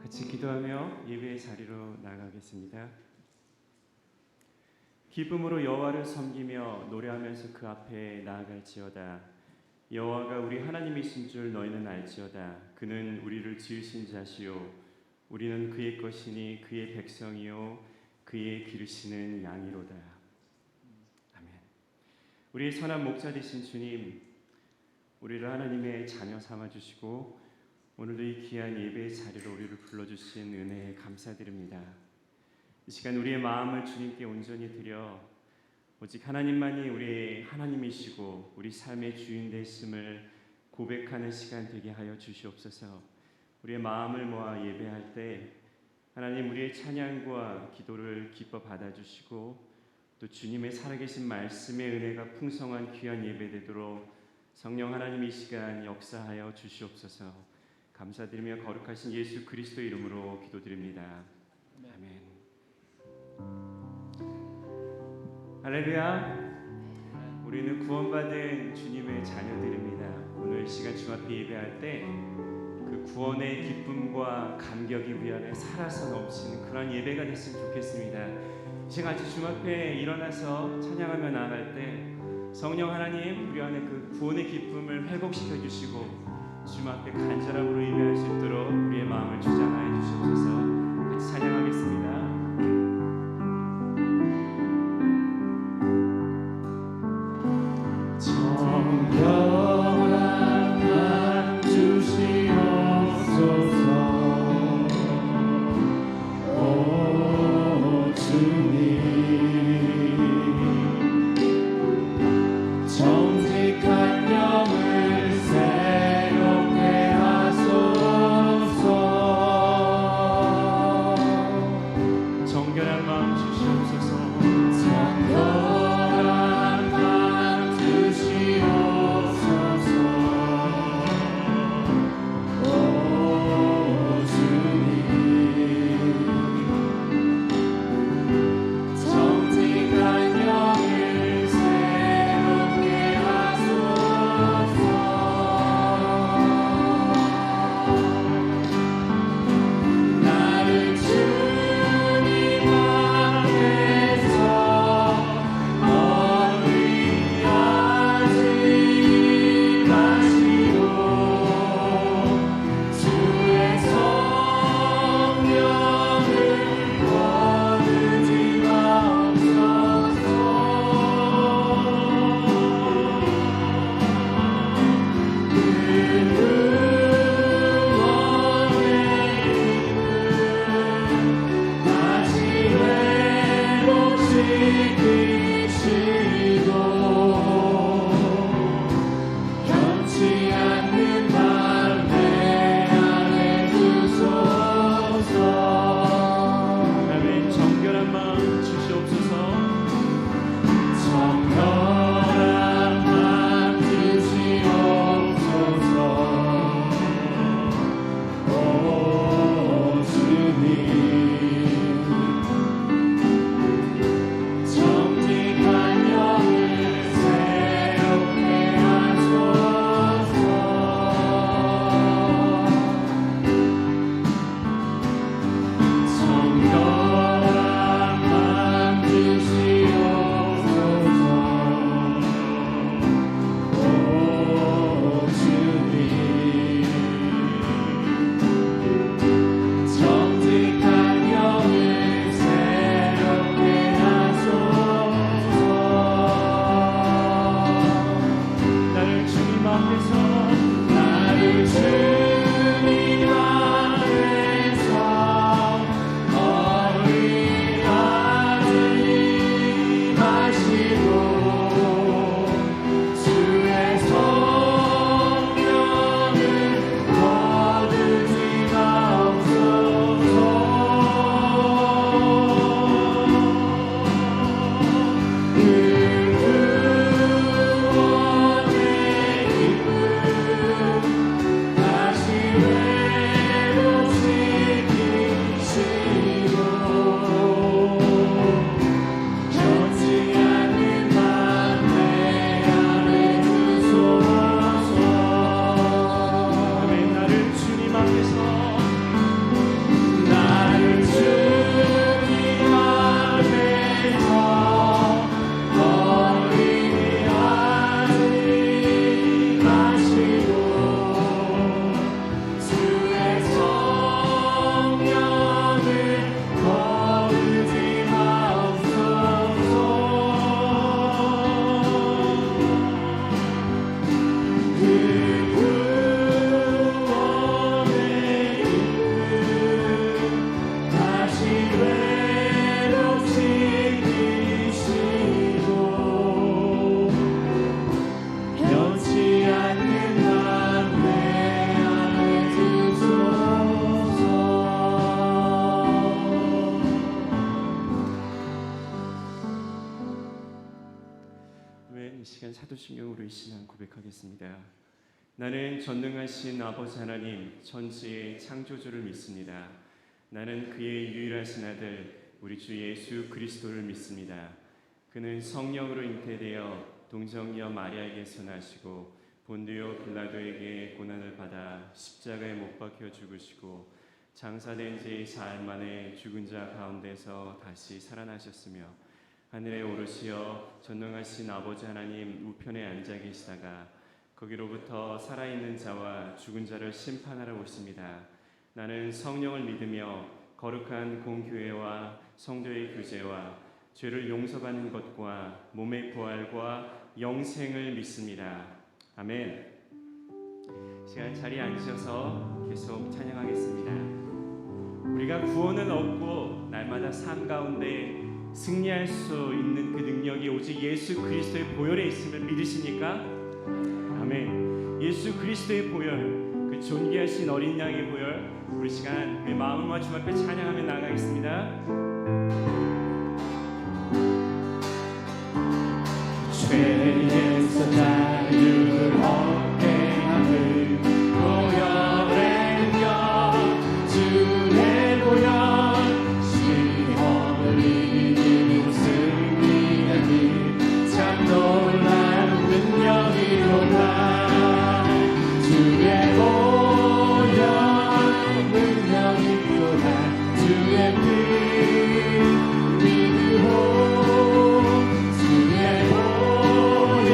같이 기도하며 예배의 자리로 나가겠습니다. 기쁨으로 여호와를 섬기며 노래하면서 그 앞에 나아갈지어다. 여호와가 우리 하나님이신 줄 너희는 알지어다. 그는 우리를 지으신 자시요 우리는 그의 것이니 그의 백성이요 그의 기르시는 양이로다. 아멘. 우리의 선한 목자 되신 주님, 우리를 하나님의 자녀 삼아주시고 오늘도 이 귀한 예배의 자리로 우리를 불러주신 은혜에 감사드립니다. 이 시간 우리의 마음을 주님께 온전히 드려 오직 하나님만이 우리의 하나님이시고 우리 삶의 주인 되심을 고백하는 시간 되게 하여 주시옵소서. 우리의 마음을 모아 예배할 때 하나님 우리의 찬양과 기도를 기뻐 받아주시고 또 주님의 살아계신 말씀의 은혜가 풍성한 귀한 예배 되도록 성령 하나님 이 시간 역사하여 주시옵소서. 감사드리며 거룩하신 예수 그리스도 이름으로 기도드립니다. 아멘. 할렐루야. 우리는 구원받은 주님의 자녀들입니다. 오늘 시간 주 앞에 예배할 때 그 구원의 기쁨과 감격이 우리 안에 살아서 넘치는 그런 예배가 됐으면 좋겠습니다. 이 시간 같이 주 앞에 일어나서 찬양하며 나아갈 때 성령 하나님 우리 안에 그 구원의 기쁨을 회복시켜 주시고 주 앞에 간절함으로 예배할 수 있도록 우리의 마음을 주장하여 주시옵소서. 같이 찬양하겠습니다. 사도신경으로 이 시간 고백하겠습니다. 나는 전능하신 아버지 하나님 천지의 창조주를 믿습니다. 나는 그의 유일하신 아들 우리 주 예수 그리스도를 믿습니다. 그는 성령으로 잉태되어 동정녀 마리아에게서 나시고 본디오 빌라도에게 고난을 받아 십자가에 못 박혀 죽으시고 장사된 지 4일 만에 죽은 자 가운데서 다시 살아나셨으며 하늘에 오르시어 전능하신 아버지 하나님 우편에 앉아 계시다가 거기로부터 살아있는 자와 죽은 자를 심판하러 오십니다. 나는 성령을 믿으며 거룩한 공교회와 성도의 교제와 죄를 용서받는 것과 몸의 부활과 영생을 믿습니다. 아멘. 시간 자리에 앉으셔서 계속 찬양하겠습니다. 우리가 구원을 얻고 날마다 삶 가운데 승리할 수 있는 그 능력이 오직 예수 그리스도의 보혈에 있음을 믿으십니까? 아멘. 예수 그리스도의 보혈, 그 존귀하신 어린 양의 보혈, 우리 시간 그 마음과 주 앞에 찬양하며 나가겠습니다. 죄에서 자유를 얻게 하는 보혈의 영 주의 보혈 시험을 이기는 승리하니 참 놀라운 능력이로다 주의 보혈 능력이로다 주의 피 믿으오 주의 보혈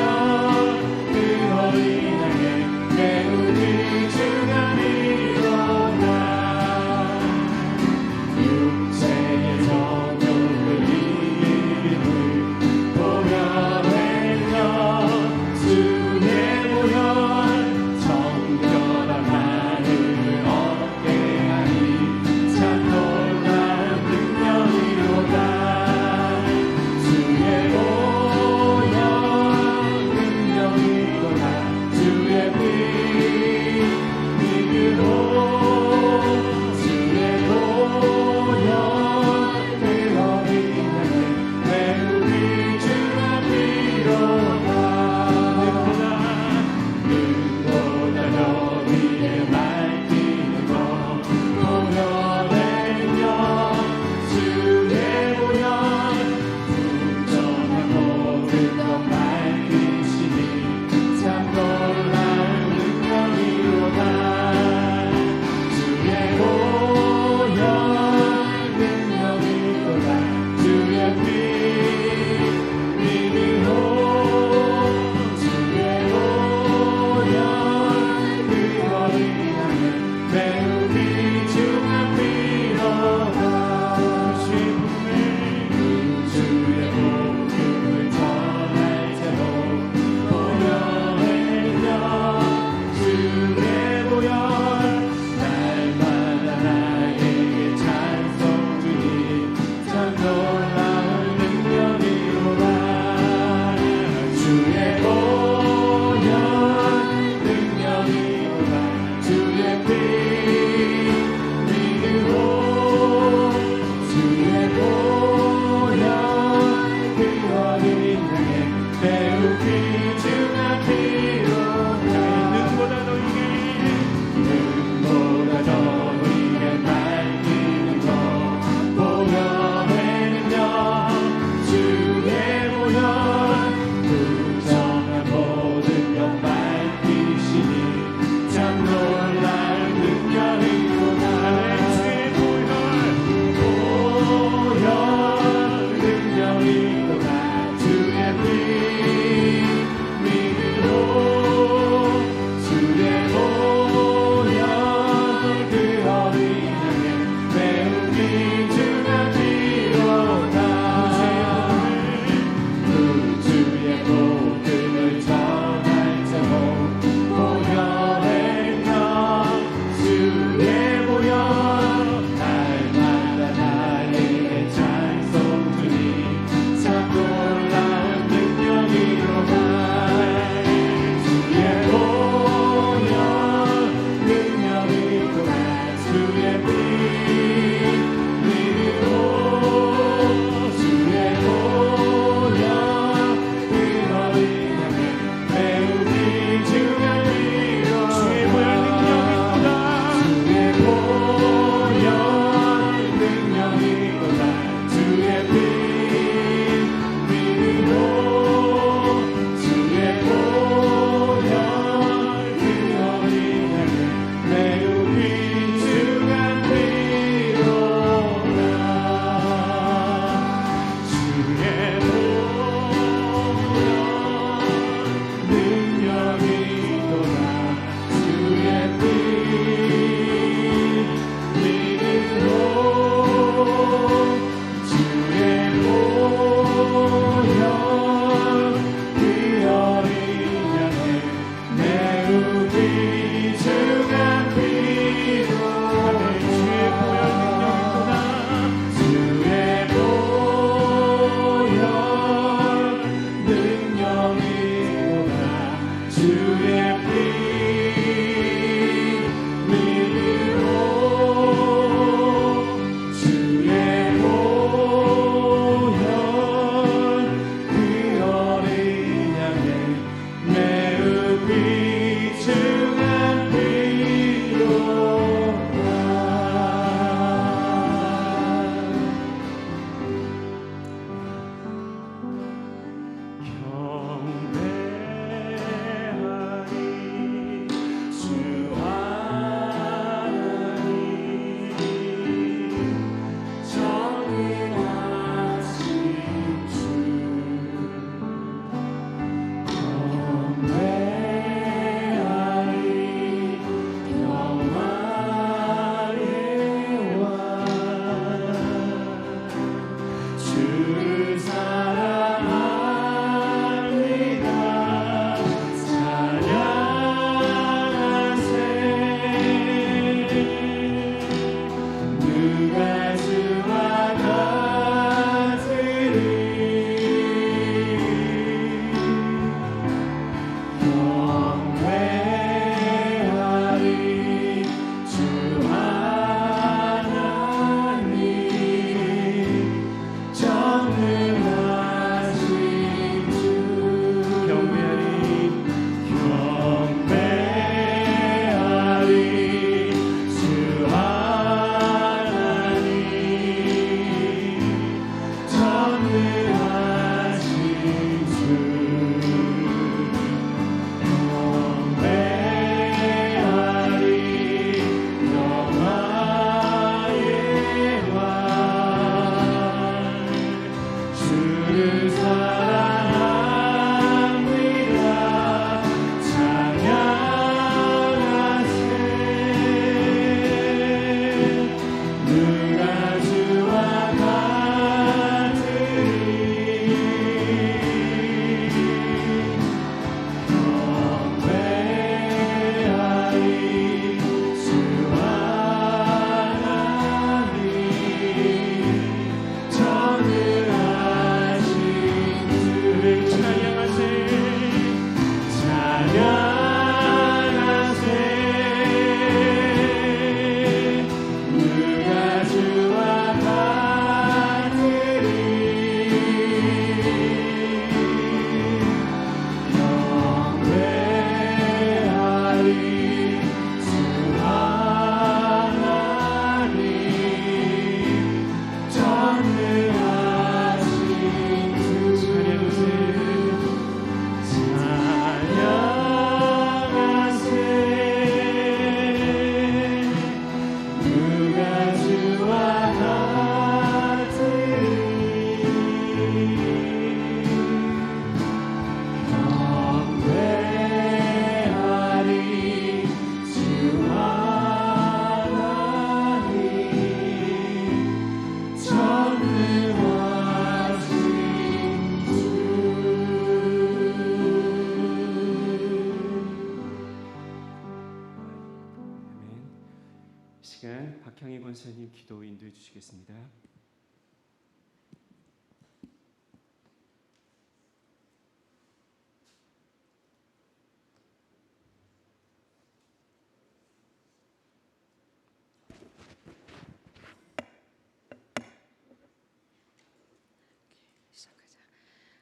시간 박향희 권사님 기도 인도해 주시겠습니다.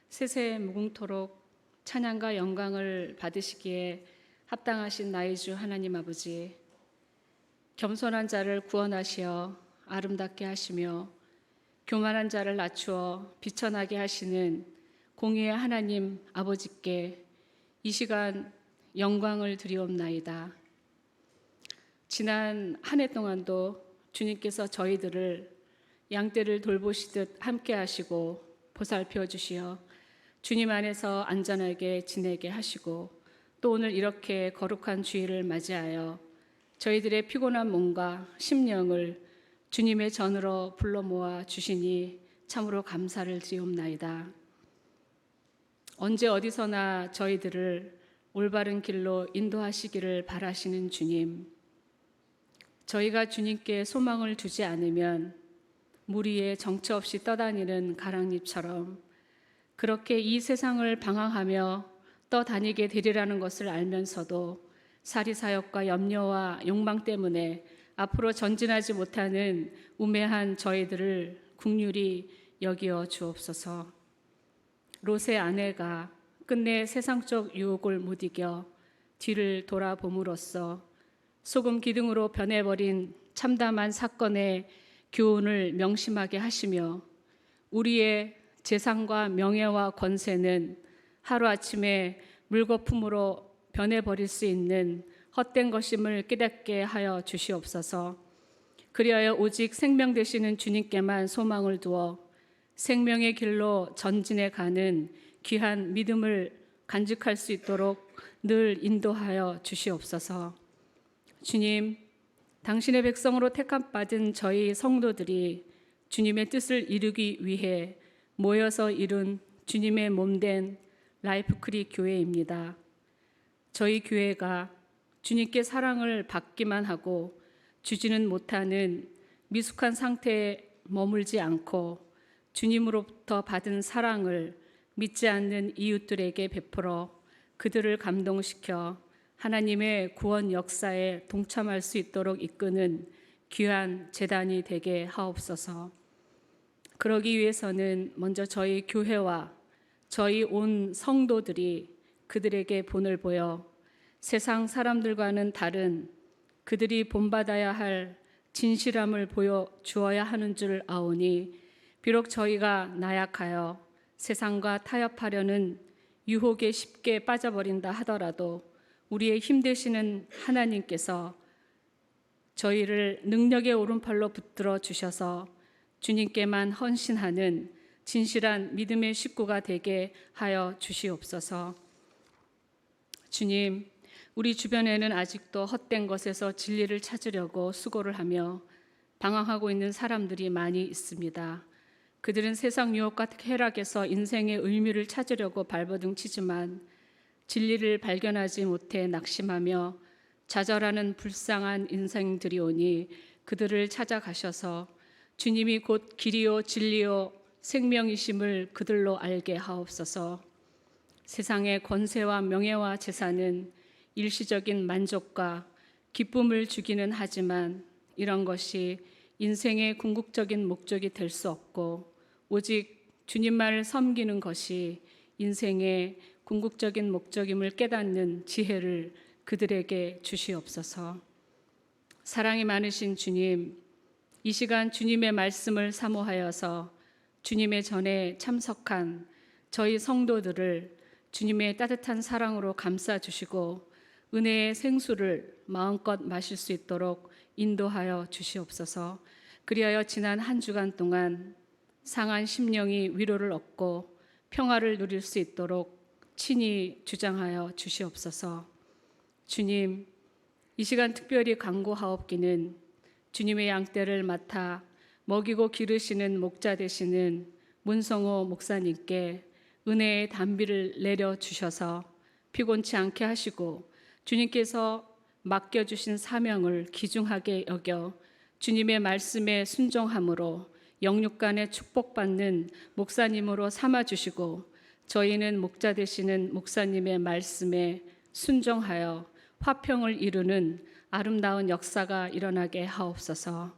세세 무궁토록 찬양과 영광을 받으시기에 합당하신 나의 주 하나님 아버지, 겸손한 자를 구원하시어 아름답게 하시며 교만한 자를 낮추어 비천하게 하시는 공의의 하나님 아버지께 이 시간 영광을 드리옵나이다. 지난 한 해 동안도 주님께서 저희들을 양떼를 돌보시듯 함께 하시고 보살펴 주시어 주님 안에서 안전하게 지내게 하시고 또 오늘 이렇게 거룩한 주일을 맞이하여 저희들의 피곤한 몸과 심령을 주님의 전으로 불러 모아 주시니 참으로 감사를 드리옵나이다. 언제 어디서나 저희들을 올바른 길로 인도하시기를 바라시는 주님, 저희가 주님께 소망을 두지 않으면 물 위에 정처 없이 떠다니는 가랑잎처럼 그렇게 이 세상을 방황하며 떠다니게 되리라는 것을 알면서도 사리사욕과 염려와 욕망 때문에 앞으로 전진하지 못하는 우매한 저희들을 긍휼히 여기어 주옵소서. 롯의 아내가 끝내 세상적 유혹을 못 이겨 뒤를 돌아봄으로써 소금 기둥으로 변해버린 참담한 사건의 교훈을 명심하게 하시며 우리의 재산과 명예와 권세는 하루아침에 물거품으로 변해버릴 수 있는 헛된 것임을 깨닫게 하여 주시옵소서. 그리하여 오직 생명 되시는 주님께만 소망을 두어 생명의 길로 전진해 가는 귀한 믿음을 간직할 수 있도록 늘 인도하여 주시옵소서. 주님, 당신의 백성으로 택함받은 저희 성도들이 주님의 뜻을 이루기 위해 모여서 이룬 주님의 몸된 라이프크릭 교회입니다. 저희 교회가 주님께 사랑을 받기만 하고 주지는 못하는 미숙한 상태에 머물지 않고 주님으로부터 받은 사랑을 믿지 않는 이웃들에게 베풀어 그들을 감동시켜 하나님의 구원 역사에 동참할 수 있도록 이끄는 귀한 제단이 되게 하옵소서. 그러기 위해서는 먼저 저희 교회와 저희 온 성도들이 그들에게 본을 보여 세상 사람들과는 다른 그들이 본받아야 할 진실함을 보여주어야 하는 줄 아오니 비록 저희가 나약하여 세상과 타협하려는 유혹에 쉽게 빠져버린다 하더라도 우리의 힘 되시는 하나님께서 저희를 능력의 오른팔로 붙들어 주셔서 주님께만 헌신하는 진실한 믿음의 식구가 되게 하여 주시옵소서. 주님, 우리 주변에는 아직도 헛된 것에서 진리를 찾으려고 수고를 하며 방황하고 있는 사람들이 많이 있습니다. 그들은 세상 유혹과 쾌락에서 인생의 의미를 찾으려고 발버둥 치지만 진리를 발견하지 못해 낙심하며 좌절하는 불쌍한 인생들이오니 그들을 찾아가셔서 주님이 곧 길이요 진리요 생명이심을 그들로 알게 하옵소서. 세상의 권세와 명예와 재산은 일시적인 만족과 기쁨을 주기는 하지만 이런 것이 인생의 궁극적인 목적이 될 수 없고 오직 주님만을 섬기는 것이 인생의 궁극적인 목적임을 깨닫는 지혜를 그들에게 주시옵소서. 사랑이 많으신 주님, 이 시간 주님의 말씀을 사모하여서 주님의 전에 참석한 저희 성도들을 주님의 따뜻한 사랑으로 감싸주시고 은혜의 생수를 마음껏 마실 수 있도록 인도하여 주시옵소서. 그리하여 지난 한 주간 동안 상한 심령이 위로를 얻고 평화를 누릴 수 있도록 친히 주장하여 주시옵소서. 주님, 이 시간 특별히 간구하옵기는 주님의 양떼를 맡아 먹이고 기르시는 목자 되시는 문성호 목사님께 은혜의 단비를 내려주셔서 피곤치 않게 하시고 주님께서 맡겨주신 사명을 귀중하게 여겨 주님의 말씀에 순종함으로 영육간에 축복받는 목사님으로 삼아주시고 저희는 목자 되시는 목사님의 말씀에 순종하여 화평을 이루는 아름다운 역사가 일어나게 하옵소서.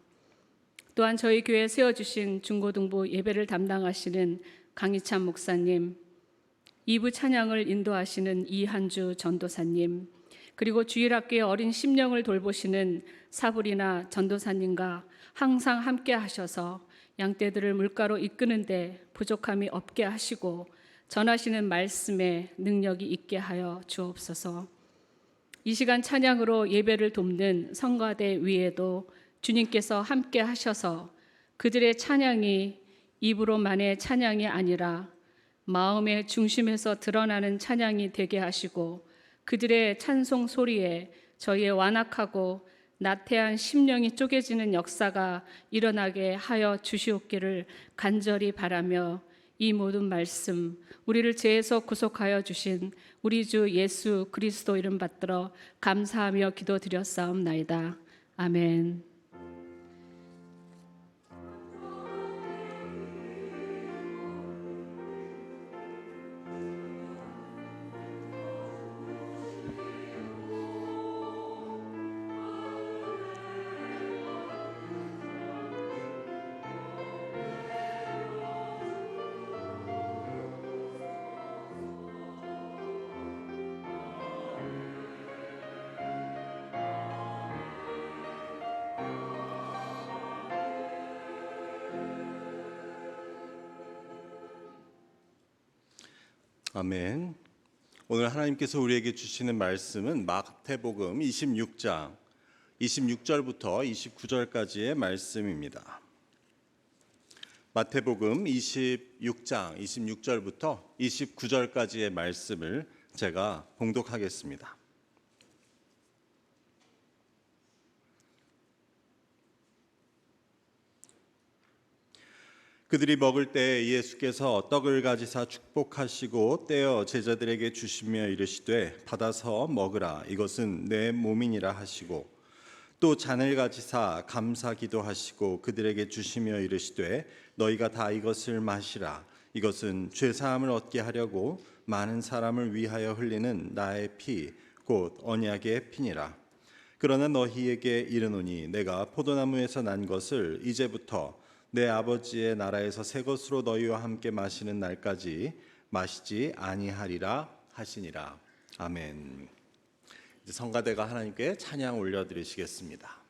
또한 저희 교회에 세워주신 중고등부 예배를 담당하시는 강희찬 목사님, 2부 찬양을 인도하시는 이한주 전도사님, 그리고 주일학교의 어린 심령을 돌보시는 사부리나 전도사님과 항상 함께 하셔서 양떼들을 물가로 이끄는데 부족함이 없게 하시고 전하시는 말씀에 능력이 있게 하여 주옵소서. 이 시간 찬양으로 예배를 돕는 성가대 위에도 주님께서 함께 하셔서 그들의 찬양이 입으로만의 찬양이 아니라 마음의 중심에서 드러나는 찬양이 되게 하시고 그들의 찬송 소리에 저희의 완악하고 나태한 심령이 쪼개지는 역사가 일어나게 하여 주시옵기를 간절히 바라며 이 모든 말씀 우리를 죄에서 구속하여 주신 우리 주 예수 그리스도 이름 받들어 감사하며 기도드렸사옵나이다. 아멘. 아멘. 오늘 하나님께서 우리에게 주시는 말씀은 마태복음 26장 26절부터 29절까지의 말씀입니다. 마태복음 26장 26절부터 29절까지의 말씀을 제가 봉독하겠습니다. 그들이 먹을 때 예수께서 떡을 가지사 축복하시고 떼어 제자들에게 주시며 이르시되 받아서 먹으라 이것은 내 몸이니라 하시고 또 잔을 가지사 감사 기도하시고 그들에게 주시며 이르시되 너희가 다 이것을 마시라 이것은 죄 사함을 얻게 하려고 많은 사람을 위하여 흘리는 나의 피 곧 언약의 피니라. 그러나 너희에게 이르노니 내가 포도나무에서 난 것을 이제부터 내 아버지의 나라에서 새 것으로 너희와 함께 마시는 날까지 마시지 아니하리라 하시니라. 아멘. 이제 성가대가 하나님께 찬양 올려드리시겠습니다.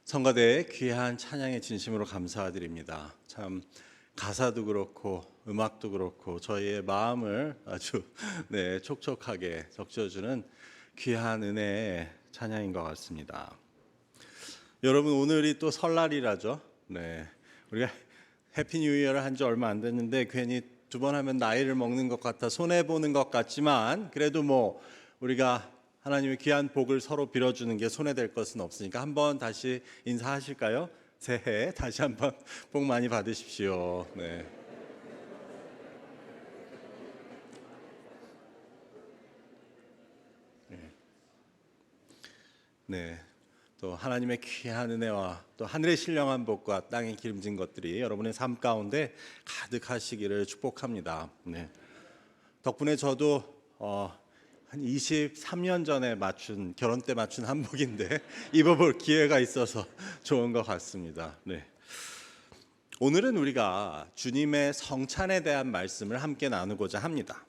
성가대의 귀한 찬양에 진심으로 감사드립니다. 참 가사도 그렇고 음악도 그렇고 저희의 마음을 아주 촉촉하게 적셔주는 귀한 은혜의 찬양인 것 같습니다. 여러분, 오늘이 또 설날이라죠. 우리가 해피 뉴 이어를 한 지 얼마 안 됐는데 괜히 두 번 하면 나이를 먹는 것 같아 손해 보는 것 같지만, 그래도 우리가 하나님의 귀한 복을 서로 빌어주는 게 손해될 것은 없으니까 한번 다시 인사하실까요? 새해 다시 한번 복 많이 받으십시오. 또 하나님의 귀한 은혜와 또 하늘의 신령한 복과 땅의 기름진 것들이 여러분의 삶 가운데 가득하시기를 축복합니다. 덕분에 저도 한 23년 전에 결혼 때 맞춘 한복인데 입어볼 기회가 있어서 좋은 것 같습니다. 오늘은 우리가 주님의 성찬에 대한 말씀을 함께 나누고자 합니다.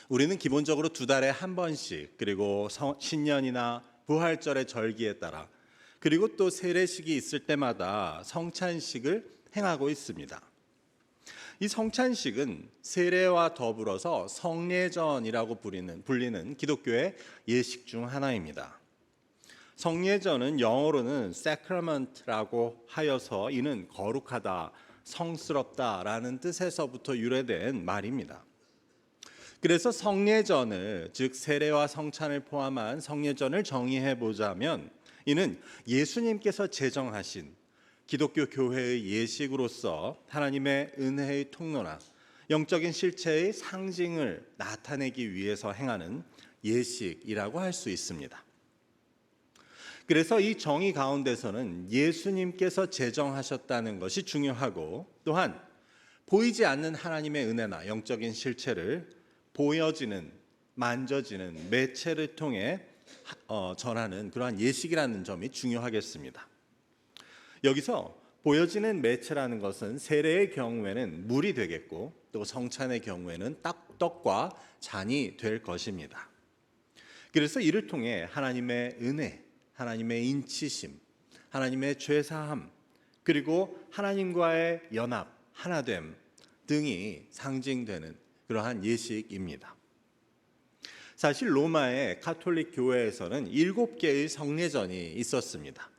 우리는 기본적으로 2달에 한 번씩, 그리고 신년이나 부활절의 절기에 따라, 그리고 또 세례식이 있을 때마다 성찬식을 행하고 있습니다. 이 성찬식은 세례와 더불어서 성례전이라고 불리는 기독교의 예식 중 하나입니다. 성례전은 영어로는 sacrament라고 하여서 이는 거룩하다, 성스럽다라는 뜻에서부터 유래된 말입니다. 그래서 성례전을, 즉 세례와 성찬을 포함한 성례전을 정의해 보자면, 이는 예수님께서 제정하신 기독교 교회의 예식으로서 하나님의 은혜의 통로나 영적인 실체의 상징을 나타내기 위해서 행하는 예식이라고 할 수 있습니다. 그래서 이 정의 가운데서는 예수님께서 제정하셨다는 것이 중요하고, 또한 보이지 않는 하나님의 은혜나 영적인 실체를 보여지는, 만져지는 매체를 통해 전하는 그러한 예식이라는 점이 중요하겠습니다. 여기서 보여지는 매체라는 것은 세례의 경우에는 물이 되겠고, 또 성찬의 경우에는 떡과 잔이 될 것입니다. 그래서 이를 통해 하나님의 은혜, 하나님의 인치심, 하나님의 죄사함, 그리고 하나님과의 연합, 하나됨 등이 상징되는 그러한 예식입니다. 사실 로마의 가톨릭 교회에서는 7개의 성례전이 있었습니다.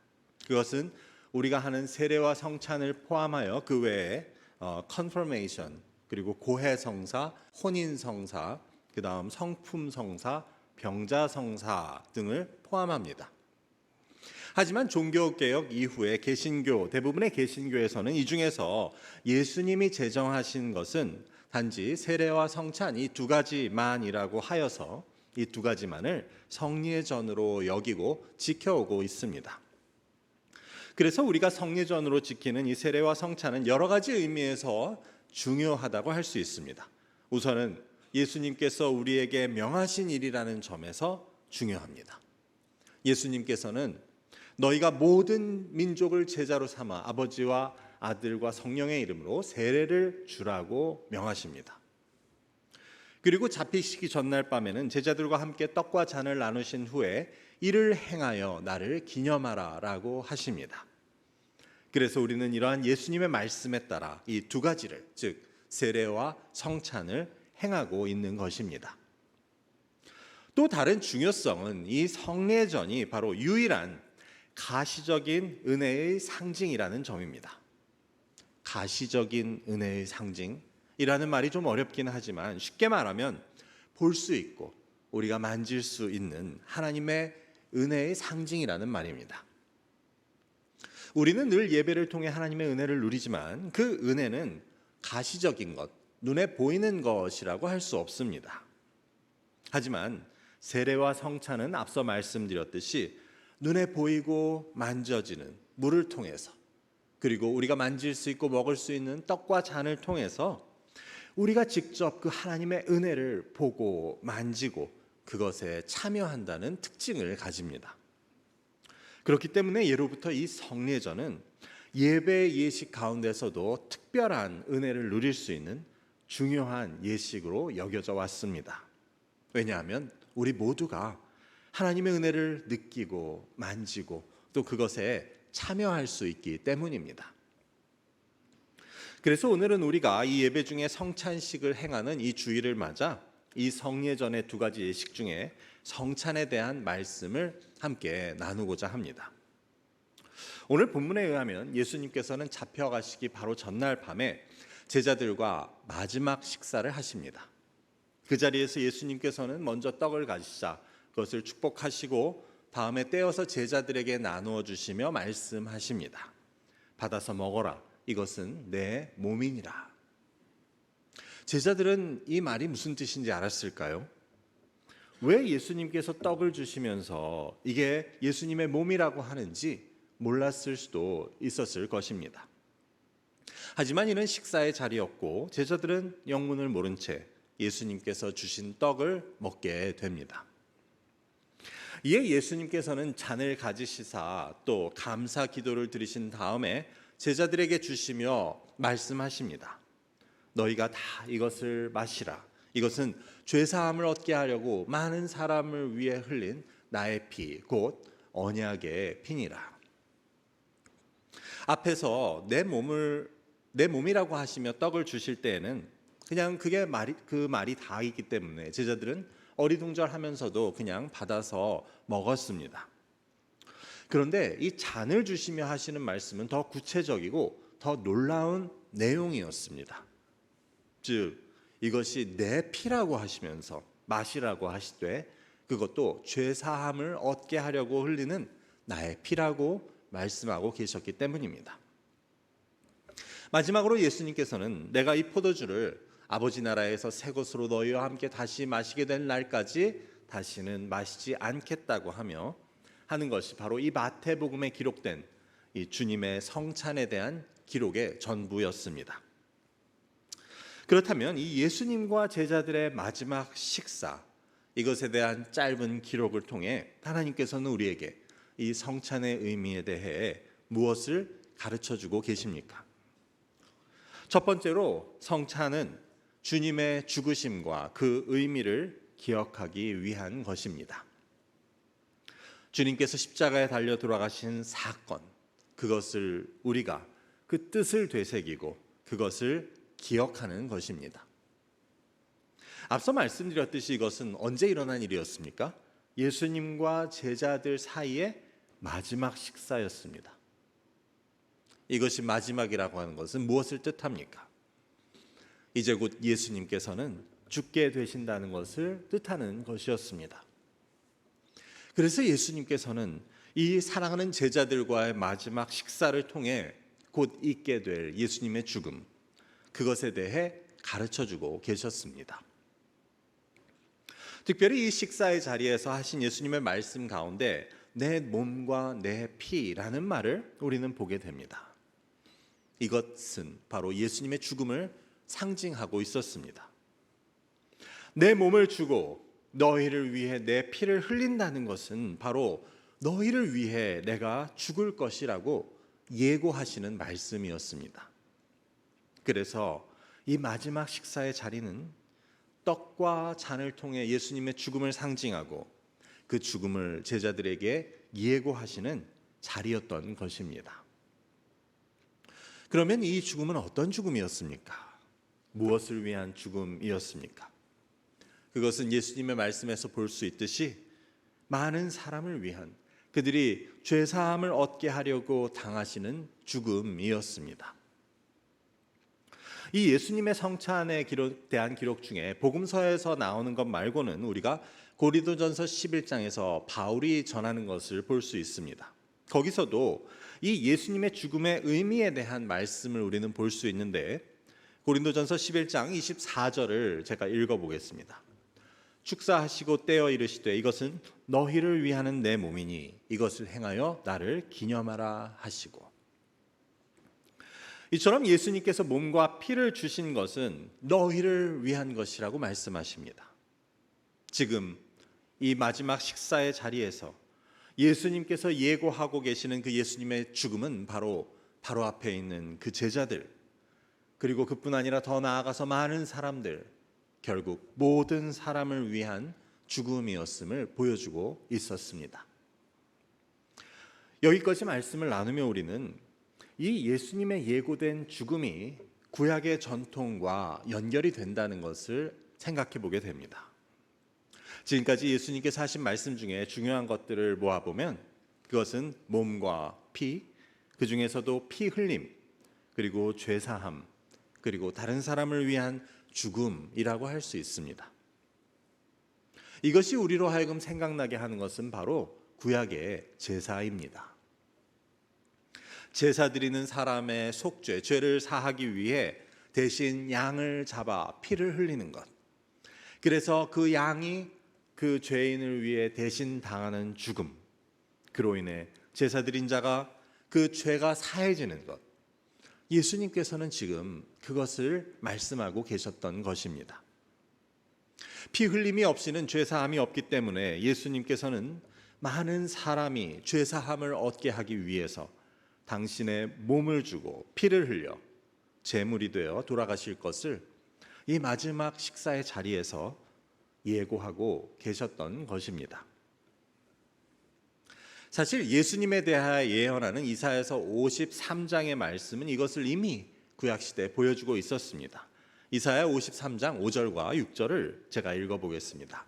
그것은 우리가 하는 세례와 성찬을 포함하여 그 외에 confirmation, 그리고 고해성사, 혼인성사, 그 다음 성품성사, 병자성사 등을 포함합니다. 하지만 종교개혁 이후에 대부분의 개신교에서는 이 중에서 예수님이 제정하신 것은 단지 세례와 성찬 이 2가지만이라고 하여서 이 2가지만을 성례전으로 여기고 지켜오고 있습니다. 그래서 우리가 성례전으로 지키는 이 세례와 성찬은 여러 가지 의미에서 중요하다고 할 수 있습니다. 우선은 예수님께서 우리에게 명하신 일이라는 점에서 중요합니다. 예수님께서는 너희가 모든 민족을 제자로 삼아 아버지와 아들과 성령의 이름으로 세례를 주라고 명하십니다. 그리고 잡히시기 전날 밤에는 제자들과 함께 떡과 잔을 나누신 후에 이를 행하여 나를 기념하라 라고 하십니다. 그래서 우리는 이러한 예수님의 말씀에 따라 이 2가지를, 즉 세례와 성찬을 행하고 있는 것입니다. 또 다른 중요성은 이 성례전이 바로 유일한 가시적인 은혜의 상징이라는 점입니다. 가시적인 은혜의 상징이라는 말이 좀 어렵긴 하지만, 쉽게 말하면 볼 수 있고 우리가 만질 수 있는 하나님의 은혜의 상징이라는 말입니다. 우리는 늘 예배를 통해 하나님의 은혜를 누리지만 그 은혜는 가시적인 것, 눈에 보이는 것이라고 할 수 없습니다. 하지만 세례와 성찬은 앞서 말씀드렸듯이 눈에 보이고 만져지는 물을 통해서, 그리고 우리가 만질 수 있고 먹을 수 있는 떡과 잔을 통해서 우리가 직접 그 하나님의 은혜를 보고 만지고 그것에 참여한다는 특징을 가집니다. 그렇기 때문에 예로부터 이 성례전은 예배 예식 가운데서도 특별한 은혜를 누릴 수 있는 중요한 예식으로 여겨져 왔습니다. 왜냐하면 우리 모두가 하나님의 은혜를 느끼고 만지고 또 그것에 참여할 수 있기 때문입니다. 그래서 오늘은 우리가 이 예배 중에 성찬식을 행하는 이 주일을 맞아 이 성례전의 두 가지 예식 중에 성찬에 대한 말씀을 함께 나누고자 합니다. 오늘 본문에 의하면 예수님께서는 잡혀가시기 바로 전날 밤에 제자들과 마지막 식사를 하십니다. 그 자리에서 예수님께서는 먼저 떡을 가지사 그것을 축복하시고 다음에 떼어서 제자들에게 나누어 주시며 말씀하십니다. 받아서 먹어라. 이것은 내 몸이니라. 제자들은 이 말이 무슨 뜻인지 알았을까요? 왜 예수님께서 떡을 주시면서 이게 예수님의 몸이라고 하는지 몰랐을 수도 있었을 것입니다. 하지만 이는 식사의 자리였고 제자들은 영문을 모른 채 예수님께서 주신 떡을 먹게 됩니다. 이에 예수님께서는 잔을 가지시사 또 감사 기도를 드리신 다음에 제자들에게 주시며 말씀하십니다. 너희가 다 이것을 마시라. 이것은 죄사함을 얻게 하려고 많은 사람을 위해 흘린 나의 피, 곧 언약의 피니라. 앞에서 내 몸이라고 하시며 떡을 주실 때에는 그냥 그 말이 다이기 때문에 제자들은 어리둥절하면서도 그냥 받아서 먹었습니다. 그런데 이 잔을 주시며 하시는 말씀은 더 구체적이고 더 놀라운 내용이었습니다. 즉 이것이 내 피라고 하시면서 마시라고 하시되 그것도 죄사함을 얻게 하려고 흘리는 나의 피라고 말씀하고 계셨기 때문입니다. 마지막으로 예수님께서는 내가 이 포도주를 아버지 나라에서 새 것으로 너희와 함께 다시 마시게 될 날까지 다시는 마시지 않겠다고 하는 것이 바로 이 마태복음에 기록된 이 주님의 성찬에 대한 기록의 전부였습니다. 그렇다면 이 예수님과 제자들의 마지막 식사, 이것에 대한 짧은 기록을 통해 하나님께서는 우리에게 이 성찬의 의미에 대해 무엇을 가르쳐주고 계십니까? 첫 번째로 성찬은 주님의 죽으심과 그 의미를 기억하기 위한 것입니다. 주님께서 십자가에 달려 돌아가신 사건, 그것을 우리가 그 뜻을 되새기고 그것을 기억하는 것입니다. 앞서 말씀드렸듯이 이것은 언제 일어난 일이었습니까? 예수님과 제자들 사이의 마지막 식사였습니다. 이것이 마지막이라고 하는 것은 무엇을 뜻합니까? 이제 곧 예수님께서는 죽게 되신다는 것을 뜻하는 것이었습니다. 그래서 예수님께서는 이 사랑하는 제자들과의 마지막 식사를 통해 곧 있게 될 예수님의 죽음, 그것에 대해 가르쳐주고 계셨습니다. 특별히 이 식사의 자리에서 하신 예수님의 말씀 가운데 내 몸과 내 피라는 말을 우리는 보게 됩니다. 이것은 바로 예수님의 죽음을 상징하고 있었습니다. 내 몸을 주고 너희를 위해 내 피를 흘린다는 것은 바로 너희를 위해 내가 죽을 것이라고 예고하시는 말씀이었습니다. 그래서 이 마지막 식사의 자리는 떡과 잔을 통해 예수님의 죽음을 상징하고 그 죽음을 제자들에게 예고하시는 자리였던 것입니다. 그러면 이 죽음은 어떤 죽음이었습니까? 무엇을 위한 죽음이었습니까? 그것은 예수님의 말씀에서 볼 수 있듯이 많은 사람을 위한 그들이 죄사함을 얻게 하려고 당하시는 죽음이었습니다. 이 예수님의 성찬에 대한 기록 중에 복음서에서 나오는 것 말고는 우리가 고린도전서 11장에서 바울이 전하는 것을 볼 수 있습니다. 거기서도 이 예수님의 죽음의 의미에 대한 말씀을 우리는 볼 수 있는데 고린도전서 11장 24절을 제가 읽어보겠습니다. 축사하시고 떼어 이르시되 이것은 너희를 위하는 내 몸이니 이것을 행하여 나를 기념하라 하시고, 이처럼 예수님께서 몸과 피를 주신 것은 너희를 위한 것이라고 말씀하십니다. 지금 이 마지막 식사의 자리에서 예수님께서 예고하고 계시는 그 예수님의 죽음은 바로 앞에 있는 그 제자들, 그리고 그뿐 아니라 더 나아가서 많은 사람들, 결국 모든 사람을 위한 죽음이었음을 보여주고 있었습니다. 여기까지 말씀을 나누며 우리는 이 예수님의 예고된 죽음이 구약의 전통과 연결이 된다는 것을 생각해 보게 됩니다. 지금까지 예수님께서 하신 말씀 중에 중요한 것들을 모아보면 그것은 몸과 피, 그 중에서도 피 흘림, 그리고 죄사함, 그리고 다른 사람을 위한 죽음이라고 할 수 있습니다. 이것이 우리로 하여금 생각나게 하는 것은 바로 구약의 제사입니다. 제사 드리는 사람의 속죄, 죄를 사하기 위해 대신 양을 잡아 피를 흘리는 것. 그래서 그 양이 그 죄인을 위해 대신 당하는 죽음. 그로 인해 제사 드린 자가 그 죄가 사해지는 것. 예수님께서는 지금 그것을 말씀하고 계셨던 것입니다. 피 흘림이 없이는 죄사함이 없기 때문에 예수님께서는 많은 사람이 죄사함을 얻게 하기 위해서 당신의 몸을 주고 피를 흘려 제물이 되어 돌아가실 것을 이 마지막 식사의 자리에서 예고하고 계셨던 것입니다. 사실 예수님에 대하여 예언하는 이사야서 53장의 말씀은 이것을 이미 구약시대에 보여주고 있었습니다. 이사야 53장 5절과 6절을 제가 읽어보겠습니다.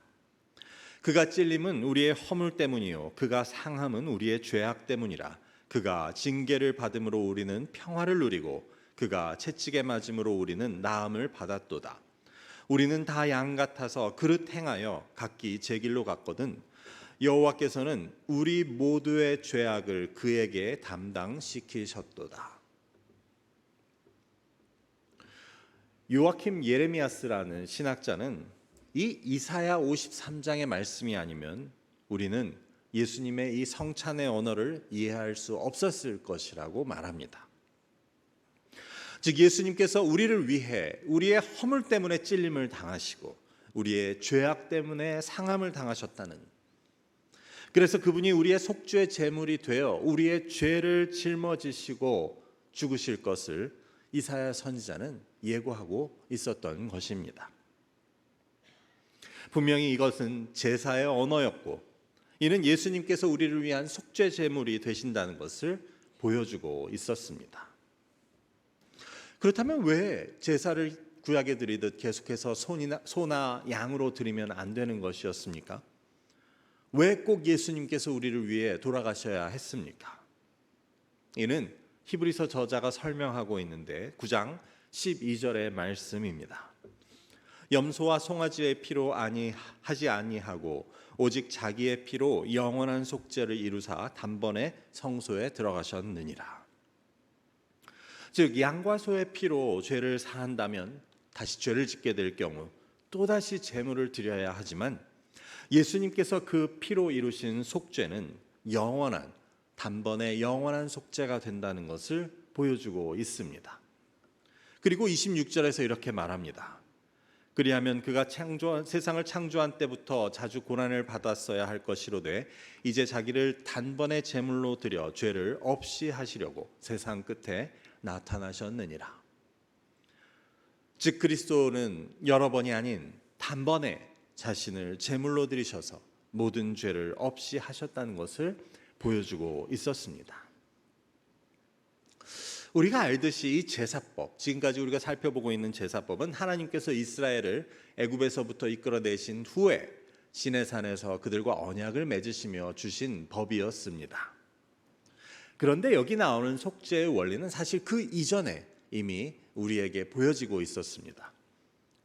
그가 찔림은 우리의 허물 때문이요 그가 상함은 우리의 죄악 때문이라. 그가 징계를 받음으로 우리는 평화를 누리고 그가 채찍에 맞음으로 우리는 나음을 받았도다. 우리는 다 양 같아서 그릇 행하여 각기 제 길로 갔거든. 여호와께서는 우리 모두의 죄악을 그에게 담당시키셨도다. 요아킴 예레미야스라는 신학자는 이 이사야 53장의 말씀이 아니면 우리는 예수님의 이 성찬의 언어를 이해할 수 없었을 것이라고 말합니다. 즉 예수님께서 우리를 위해 우리의 허물 때문에 찔림을 당하시고 우리의 죄악 때문에 상함을 당하셨다는, 그래서 그분이 우리의 속죄 제물이 되어 우리의 죄를 짊어지시고 죽으실 것을 이사야 선지자는 예고하고 있었던 것입니다. 분명히 이것은 제사의 언어였고 이는 예수님께서 우리를 위한 속죄 제물이 되신다는 것을 보여주고 있었습니다. 그렇다면 왜 제사를 구약에 드리듯 계속해서 소나 양으로 드리면 안 되는 것이었습니까? 왜 꼭 예수님께서 우리를 위해 돌아가셔야 했습니까? 이는 히브리서 저자가 설명하고 있는데 9장 12절의 말씀입니다. 염소와 송아지의 피로 하지 아니하고 오직 자기의 피로 영원한 속죄를 이루사 단번에 성소에 들어가셨느니라. 즉 양과 소의 피로 죄를 사한다면 다시 죄를 짓게 될 경우 또다시 제물을 드려야 하지만 예수님께서 그 피로 이루신 속죄는 영원한, 단번에 영원한 속죄가 된다는 것을 보여주고 있습니다. 그리고 26절에서 이렇게 말합니다. 그리하면 그가 세상을 창조한 때부터 자주 고난을 받았어야 할 것이로되 이제 자기를 단번에 제물로 드려 죄를 없이 하시려고 세상 끝에 나타나셨느니라. 즉 그리스도는 여러 번이 아닌 단번에 자신을 제물로 드리셔서 모든 죄를 없이 하셨다는 것을 보여주고 있었습니다. 우리가 알듯이 이 제사법, 지금까지 우리가 살펴보고 있는 제사법은 하나님께서 이스라엘을 애굽에서부터 이끌어내신 후에 시내산에서 그들과 언약을 맺으시며 주신 법이었습니다. 그런데 여기 나오는 속죄의 원리는 사실 그 이전에 이미 우리에게 보여지고 있었습니다.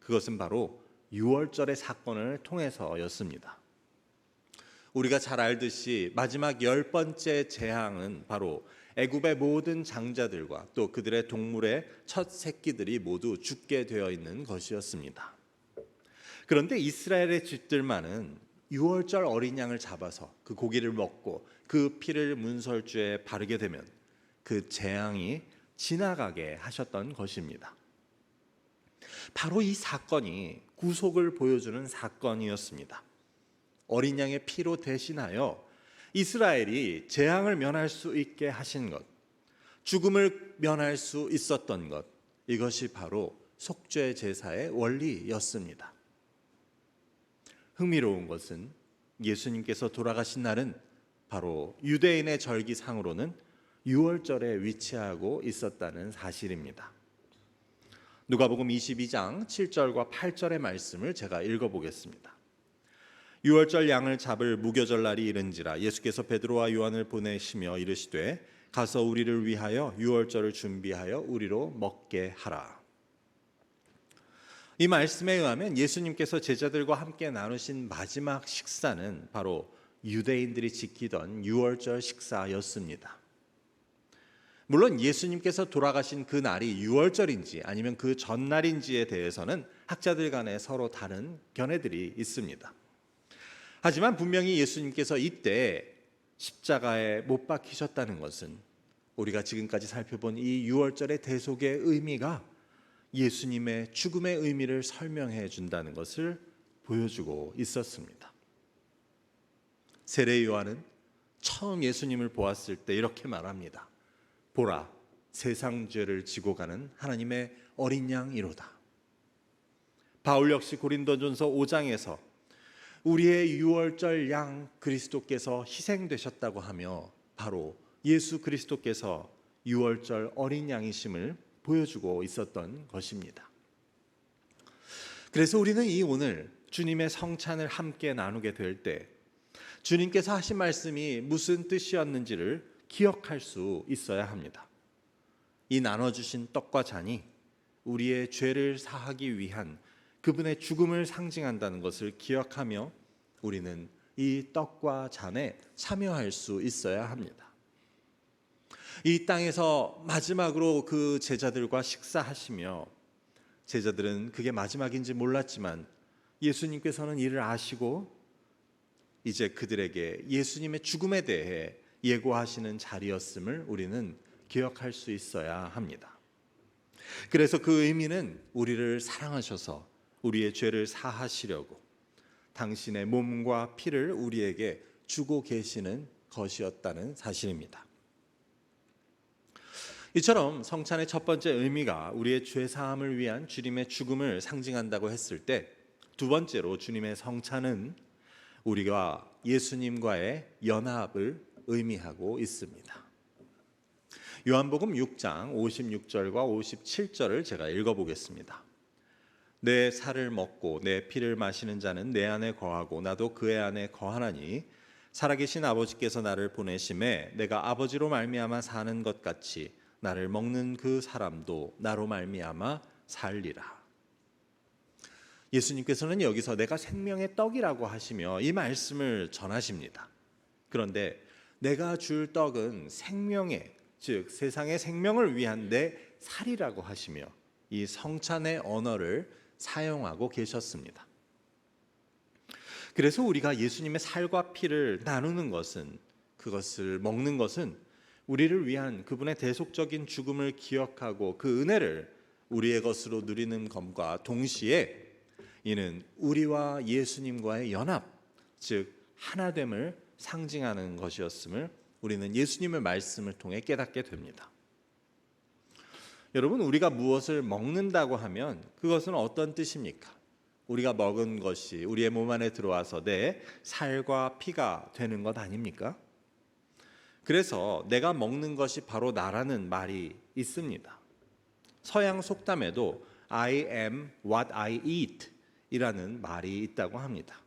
그것은 바로 유월절의 사건을 통해서였습니다. 우리가 잘 알듯이 마지막 10번째 재앙은 바로 애굽의 모든 장자들과 또 그들의 동물의 첫 새끼들이 모두 죽게 되어 있는 것이었습니다. 그런데 이스라엘의 집들만은 유월절 어린 양을 잡아서 그 고기를 먹고 그 피를 문설주에 바르게 되면 그 재앙이 지나가게 하셨던 것입니다. 바로 이 사건이 구속을 보여주는 사건이었습니다. 어린 양의 피로 대신하여 이스라엘이 재앙을 면할 수 있게 하신 것, 죽음을 면할 수 있었던 것, 이것이 바로 속죄 제사의 원리였습니다. 흥미로운 것은 예수님께서 돌아가신 날은 바로 유대인의 절기상으로는 유월절에 위치하고 있었다는 사실입니다. 누가복음 22장 7절과 8절의 말씀을 제가 읽어보겠습니다. 유월절 양을 잡을 무교절 날이 이른지라 예수께서 베드로와 요한을 보내시며 이르시되 가서 우리를 위하여 유월절을 준비하여 우리로 먹게 하라. 이 말씀에 의하면 예수님께서 제자들과 함께 나누신 마지막 식사는 바로 유대인들이 지키던 유월절 식사였습니다. 물론 예수님께서 돌아가신 그 날이 유월절인지 아니면 그 전날인지에 대해서는 학자들 간에 서로 다른 견해들이 있습니다. 하지만 분명히 예수님께서 이때 십자가에 못 박히셨다는 것은 우리가 지금까지 살펴본 이 유월절의 대속의 의미가 예수님의 죽음의 의미를 설명해 준다는 것을 보여주고 있었습니다. 세례 요한은 처음 예수님을 보았을 때 이렇게 말합니다. 보라, 세상 죄를 지고 가는 하나님의 어린 양이로다. 바울 역시 고린도전서 5장에서 우리의 유월절 양 그리스도께서 희생되셨다고 하며 바로 예수 그리스도께서 유월절 어린 양이심을 보여주고 있었던 것입니다. 그래서 우리는 오늘 주님의 성찬을 함께 나누게 될 때 주님께서 하신 말씀이 무슨 뜻이었는지를 기억할 수 있어야 합니다. 이 나눠주신 떡과 잔이 우리의 죄를 사하기 위한 그분의 죽음을 상징한다는 것을 기억하며 우리는 이 떡과 잔에 참여할 수 있어야 합니다. 이 땅에서 마지막으로 그 제자들과 식사하시며 제자들은 그게 마지막인지 몰랐지만 예수님께서는 이를 아시고 이제 그들에게 예수님의 죽음에 대해 예고하시는 자리였음을 우리는 기억할 수 있어야 합니다. 그래서 그 의미는 우리를 사랑하셔서 우리의 죄를 사하시려고 당신의 몸과 피를 우리에게 주고 계시는 것이었다는 사실입니다. 이처럼 성찬의 첫 번째 의미가 우리의 죄 사함을 위한 주님의 죽음을 상징한다고 했을 때 두 번째로 주님의 성찬은 우리가 예수님과의 연합을 의미하고 있습니다. 요한복음 6장 56절과 57절을 제가 읽어보겠습니다. 내 살을 먹고 내 피를 마시는 자는 내 안에 거하고 나도 그의 안에 거하나니 살아계신 아버지께서 나를 보내심에 내가 아버지로 말미암아 사는 것 같이 나를 먹는 그 사람도 나로 말미암아 살리라. 예수님께서는 여기서 내가 생명의 떡이라고 하시며 이 말씀을 전하십니다. 그런데 내가 줄 떡은 생명의, 즉 세상의 생명을 위한 내 살이라고 하시며 이 성찬의 언어를 사용하고 계셨습니다. 그래서 우리가 예수님의 살과 피를 나누는 것은, 그것을 먹는 것은 우리를 위한 그분의 대속적인 죽음을 기억하고 그 은혜를 우리의 것으로 누리는 것과 동시에 이는 우리와 예수님과의 연합, 즉 하나됨을 상징하는 것이었음을 우리는 예수님의 말씀을 통해 깨닫게 됩니다. 여러분, 우리가 무엇을 먹는다고 하면 그것은 어떤 뜻입니까? 우리가 먹은 것이 우리의 몸 안에 들어와서 내 살과 피가 되는 것 아닙니까? 그래서 내가 먹는 것이 바로 나라는 말이 있습니다. 서양 속담에도 I am what I eat 이라는 말이 있다고 합니다.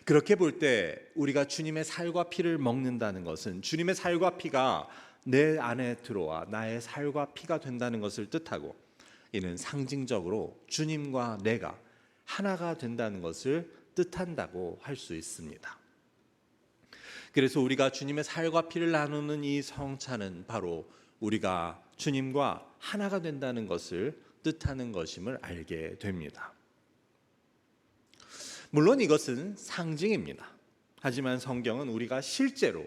그렇게 볼 때 우리가 주님의 살과 피를 먹는다는 것은 주님의 살과 피가 내 안에 들어와 나의 살과 피가 된다는 것을 뜻하고 이는 상징적으로 주님과 내가 하나가 된다는 것을 뜻한다고 할 수 있습니다. 그래서 우리가 주님의 살과 피를 나누는 이 성찬은 바로 우리가 주님과 하나가 된다는 것을 뜻하는 것임을 알게 됩니다. 물론 이것은 상징입니다. 하지만 성경은 우리가 실제로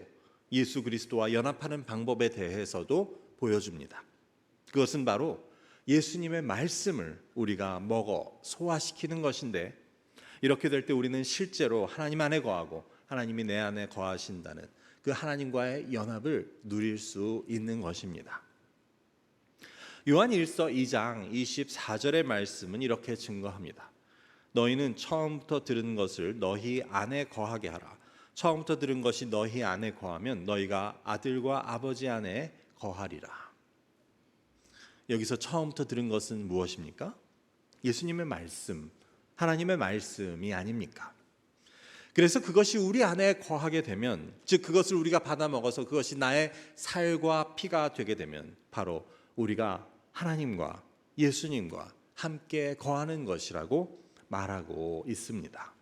예수 그리스도와 연합하는 방법에 대해서도 보여줍니다. 그것은 바로 예수님의 말씀을 우리가 먹어 소화시키는 것인데 이렇게 될 때 우리는 실제로 하나님 안에 거하고 하나님이 내 안에 거하신다는 그 하나님과의 연합을 누릴 수 있는 것입니다. 요한 1서 2장 24절의 말씀은 이렇게 증거합니다. 너희는 처음부터 들은 것을 너희 안에 거하게 하라. 처음부터 들은 것이 너희 안에 거하면 너희가 아들과 아버지 안에 거하리라. 여기서 처음부터 들은 것은 무엇입니까? 예수님의 말씀, 하나님의 말씀이 아닙니까? 그래서 그것이 우리 안에 거하게 되면, 즉 그것을 우리가 받아 먹어서 그것이 나의 살과 피가 되게 되면 바로 우리가 하나님과 예수님과 함께 거하는 것이라고 말하고 있습니다.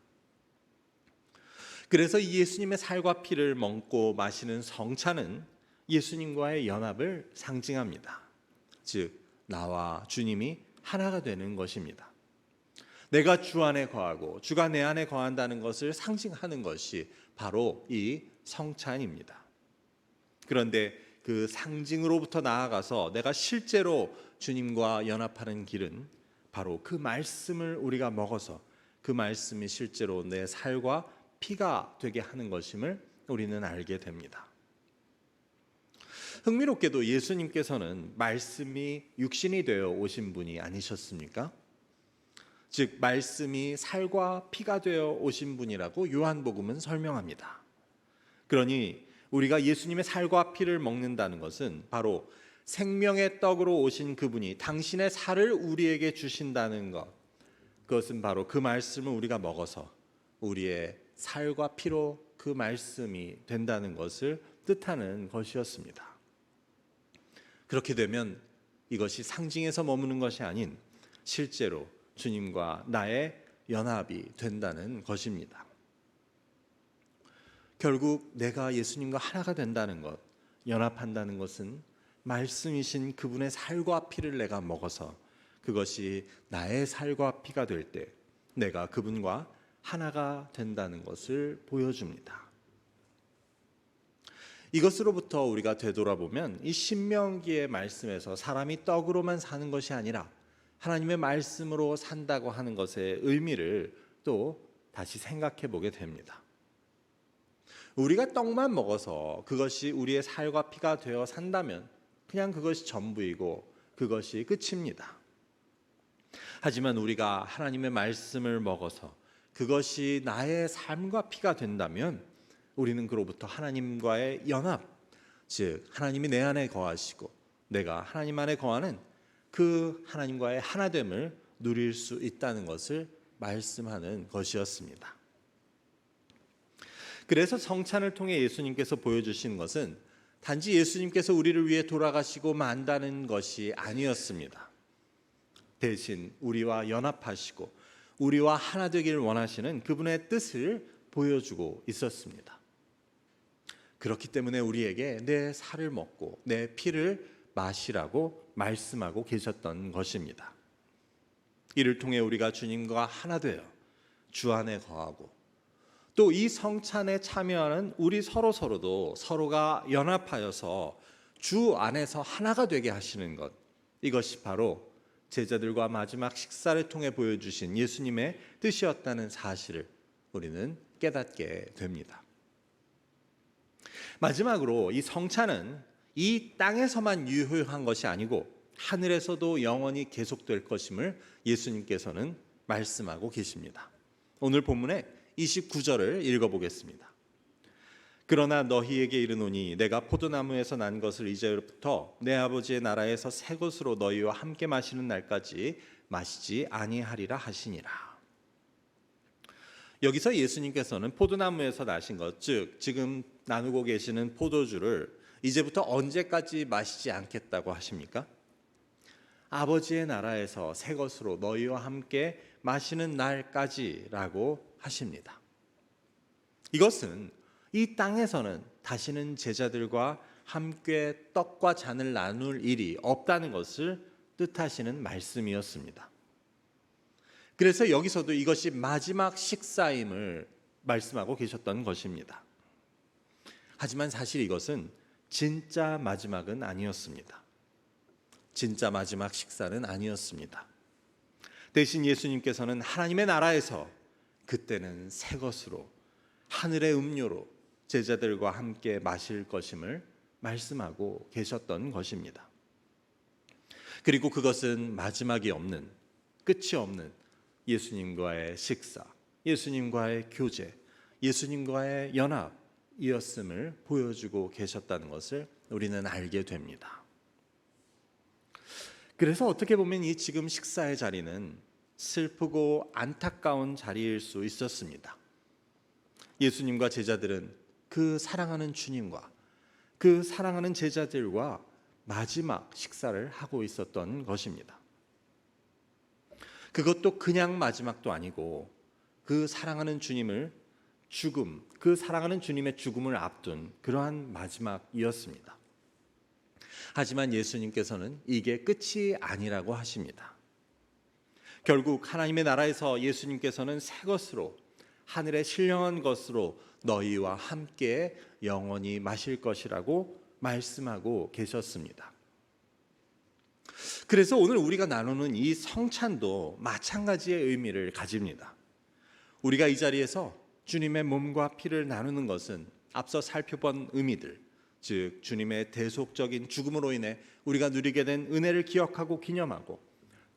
그래서 이 예수님의 살과 피를 먹고 마시는 성찬은 예수님과의 연합을 상징합니다. 즉 나와 주님이 하나가 되는 것입니다. 내가 주 안에 거하고 주가 내 안에 거한다는 것을 상징하는 것이 바로 이 성찬입니다. 그런데 그 상징으로부터 나아가서 내가 실제로 주님과 연합하는 길은 바로 그 말씀을 우리가 먹어서 그 말씀이 실제로 내 살과 피가 되게 하는 것임을 우리는 알게 됩니다. 흥미롭게도 예수님께서는 말씀이 육신이 되어 오신 분이 아니셨습니까? 즉 말씀이 살과 피가 되어 오신 분이라고 요한복음은 설명합니다. 그러니 우리가 예수님의 살과 피를 먹는다는 것은 바로 생명의 떡으로 오신 그분이 당신의 살을 우리에게 주신다는 것, 그것은 바로 그 말씀을 우리가 먹어서 우리의 살과 피로 그 말씀이 된다는 것을 뜻하는 것이었습니다. 그렇게 되면 이것이 상징에서 머무는 것이 아닌 실제로 주님과 나의 연합이 된다는 것입니다. 결국 내가 예수님과 하나가 된다는 것, 연합한다는 것은 말씀이신 그분의 살과 피를 내가 먹어서 그것이 나의 살과 피가 될 때 내가 그분과 하나가 된다는 것을 보여줍니다. 이것으로부터 우리가 되돌아보면 이 신명기의 말씀에서 사람이 떡으로만 사는 것이 아니라 하나님의 말씀으로 산다고 하는 것의 의미를 또 다시 생각해 보게 됩니다. 우리가 떡만 먹어서 그것이 우리의 살과 피가 되어 산다면 그냥 그것이 전부이고 그것이 끝입니다. 하지만 우리가 하나님의 말씀을 먹어서 그것이 나의 삶과 피가 된다면 우리는 그로부터 하나님과의 연합, 즉 하나님이 내 안에 거하시고 내가 하나님 안에 거하는 그 하나님과의 하나됨을 누릴 수 있다는 것을 말씀하는 것이었습니다. 그래서 성찬을 통해 예수님께서 보여주신 것은 단지 예수님께서 우리를 위해 돌아가시고 만다는 것이 아니었습니다. 대신 우리와 연합하시고 우리와 하나 되기를 원하시는 그분의 뜻을 보여주고 있었습니다. 그렇기 때문에 우리에게 내 살을 먹고 내 피를 마시라고 말씀하고 계셨던 것입니다. 이를 통해 우리가 주님과 하나 되어 주 안에 거하고 또 이 성찬에 참여하는 우리 서로도 서로가 연합하여서 주 안에서 하나가 되게 하시는 것, 이것이 바로 제자들과 마지막 식사를 통해 보여주신 예수님의 뜻이었다는 사실을 우리는 깨닫게 됩니다. 마지막으로 이 성찬은 이 땅에서만 유효한 것이 아니고 하늘에서도 영원히 계속될 것임을 예수님께서는 말씀하고 계십니다. 오늘 본문의 29절을 읽어보겠습니다. 그러나 너희에게 이르노니 내가 포도나무에서 난 것을 이제부터 내 아버지의 나라에서 새 것으로 너희와 함께 마시는 날까지 마시지 아니하리라 하시니라. 여기서 예수님께서는 포도나무에서 나신 것, 즉 지금 나누고 계시는 포도주를 이제부터 언제까지 마시지 않겠다고 하십니까? 아버지의 나라에서 새 것으로 너희와 함께 마시는 날까지라고 하십니다. 이것은 이 땅에서는 다시는 제자들과 함께 떡과 잔을 나눌 일이 없다는 것을 뜻하시는 말씀이었습니다. 그래서 여기서도 이것이 마지막 식사임을 말씀하고 계셨던 것입니다. 하지만 사실 이것은 진짜 마지막은 아니었습니다. 진짜 마지막 식사는 아니었습니다. 대신 예수님께서는 하나님의 나라에서 그때는 새 것으로 하늘의 음료로 제자들과 함께 마실 것임을 말씀하고 계셨던 것입니다. 그리고 그것은 마지막이 없는, 끝이 없는 예수님과의 식사, 예수님과의 교제, 예수님과의 연합이었음을 보여주고 계셨다는 것을 우리는 알게 됩니다. 그래서 어떻게 보면 이 지금 식사의 자리는 슬프고 안타까운 자리일 수 있었습니다. 예수님과 제자들은 그 사랑하는 주님과 그 사랑하는 제자들과 마지막 식사를 하고 있었던 것입니다. 그것도 그냥 마지막도 아니고 그 사랑하는 주님의 죽음을 앞둔 그러한 마지막이었습니다. 하지만 예수님께서는 이게 끝이 아니라고 하십니다. 결국 하나님의 나라에서 예수님께서는 새 것으로 하늘의 신령한 것으로 너희와 함께 영원히 마실 것이라고 말씀하고 계셨습니다. 그래서 오늘 우리가 나누는 이 성찬도 마찬가지의 의미를 가집니다. 우리가 이 자리에서 주님의 몸과 피를 나누는 것은 앞서 살펴본 의미들, 즉 주님의 대속적인 죽음으로 인해 우리가 누리게 된 은혜를 기억하고 기념하고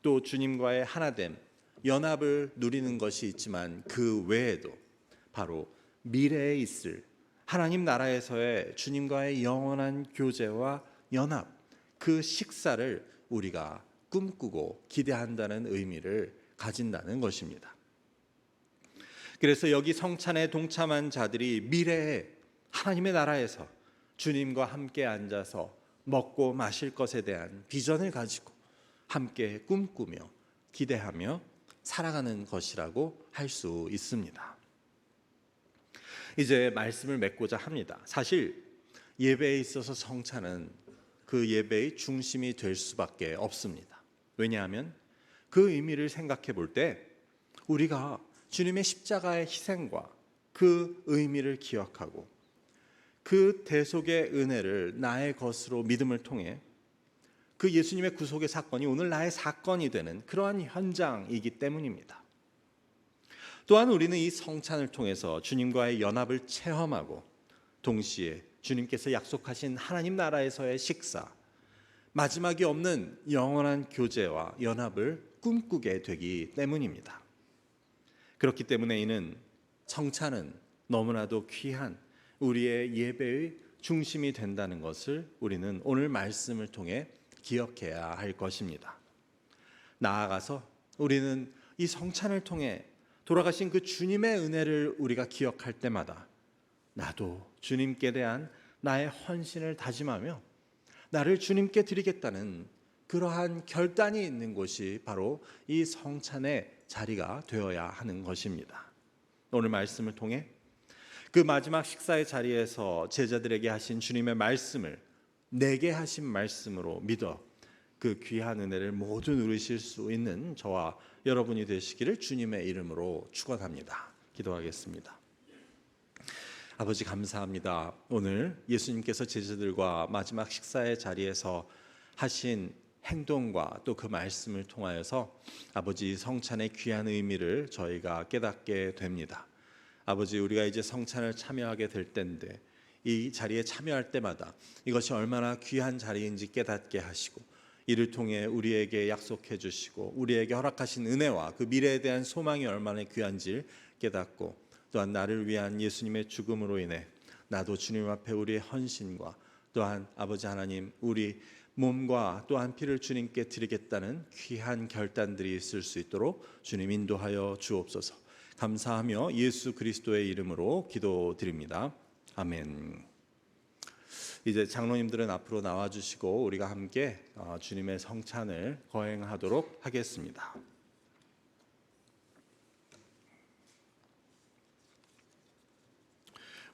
또 주님과의 하나됨, 연합을 누리는 것이 있지만 그 외에도 바로 미래에 있을 하나님 나라에서의 주님과의 영원한 교제와 연합, 그 식사를 우리가 꿈꾸고 기대한다는 의미를 가진다는 것입니다. 그래서 여기 성찬에 동참한 자들이 미래에 하나님의 나라에서 주님과 함께 앉아서 먹고 마실 것에 대한 비전을 가지고 함께 꿈꾸며 기대하며 살아가는 것이라고 할 수 있습니다. 이제 말씀을 맺고자 합니다. 사실 예배에 있어서 성찬은 그 예배의 중심이 될 수밖에 없습니다. 왜냐하면 그 의미를 생각해 볼 때 우리가 주님의 십자가의 희생과 그 의미를 기억하고 그 대속의 은혜를 나의 것으로 믿음을 통해 그 예수님의 구속의 사건이 오늘 나의 사건이 되는 그러한 현장이기 때문입니다. 또한 우리는 이 성찬을 통해서 주님과의 연합을 체험하고 동시에 주님께서 약속하신 하나님 나라에서의 식사, 마지막이 없는 영원한 교제와 연합을 꿈꾸게 되기 때문입니다. 그렇기 때문에 이는 성찬은 너무나도 귀한 우리의 예배의 중심이 된다는 것을 우리는 오늘 말씀을 통해 기억해야 할 것입니다. 나아가서 우리는 이 성찬을 통해 돌아가신 그 주님의 은혜를 우리가 기억할 때마다 나도 주님께 대한 나의 헌신을 다짐하며 나를 주님께 드리겠다는 그러한 결단이 있는 곳이 바로 이 성찬의 자리가 되어야 하는 것입니다. 오늘 말씀을 통해 그 마지막 식사의 자리에서 제자들에게 하신 주님의 말씀을 내게 하신 말씀으로 믿어 그 귀한 은혜를 모두 누리실 수 있는 저와 여러분이 되시기를 주님의 이름으로 축원합니다. 기도하겠습니다. 아버지 감사합니다. 오늘 예수님께서 제자들과 마지막 식사의 자리에서 하신 행동과 또 그 말씀을 통하여서 아버지 성찬의 귀한 의미를 저희가 깨닫게 됩니다. 아버지 우리가 이제 성찬을 참여하게 될 때인데 이 자리에 참여할 때마다 이것이 얼마나 귀한 자리인지 깨닫게 하시고 이를 통해 우리에게 약속해 주시고 우리에게 허락하신 은혜와 그 미래에 대한 소망이 얼마나 귀한지 깨닫고 또한 나를 위한 예수님의 죽음으로 인해 나도 주님 앞에 우리의 헌신과 또한 아버지 하나님 우리 몸과 또한 피를 주님께 드리겠다는 귀한 결단들이 있을 수 있도록 주님 인도하여 주옵소서. 감사하며 예수 그리스도의 이름으로 기도드립니다. 아멘. 이제 장로님들은 앞으로 나와주시고 우리가 함께 주님의 성찬을 거행하도록 하겠습니다.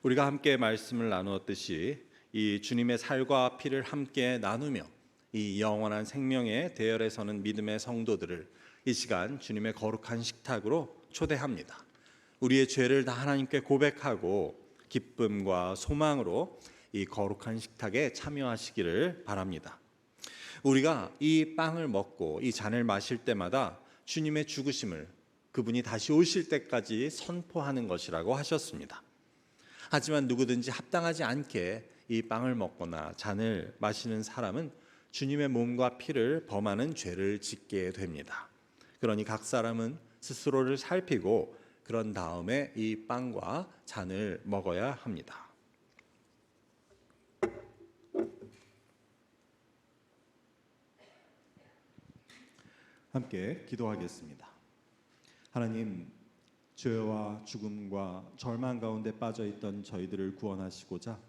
우리가 함께 말씀을 나누었듯이 이 주님의 살과 피를 함께 나누며 이 영원한 생명의 대열에 서는 믿음의 성도들을 이 시간 주님의 거룩한 식탁으로 초대합니다. 우리의 죄를 다 하나님께 고백하고 기쁨과 소망으로 이 거룩한 식탁에 참여하시기를 바랍니다. 우리가 이 빵을 먹고 이 잔을 마실 때마다 주님의 죽으심을 그분이 다시 오실 때까지 선포하는 것이라고 하셨습니다. 하지만 누구든지 합당하지 않게 이 빵을 먹거나 잔을 마시는 사람은 주님의 몸과 피를 범하는 죄를 짓게 됩니다. 그러니 각 사람은 스스로를 살피고 그런 다음에 이 빵과 잔을 먹어야 합니다. 함께 기도하겠습니다. 하나님, 죄와 죽음과 절망 가운데 빠져 있던 저희들을 구원하시고자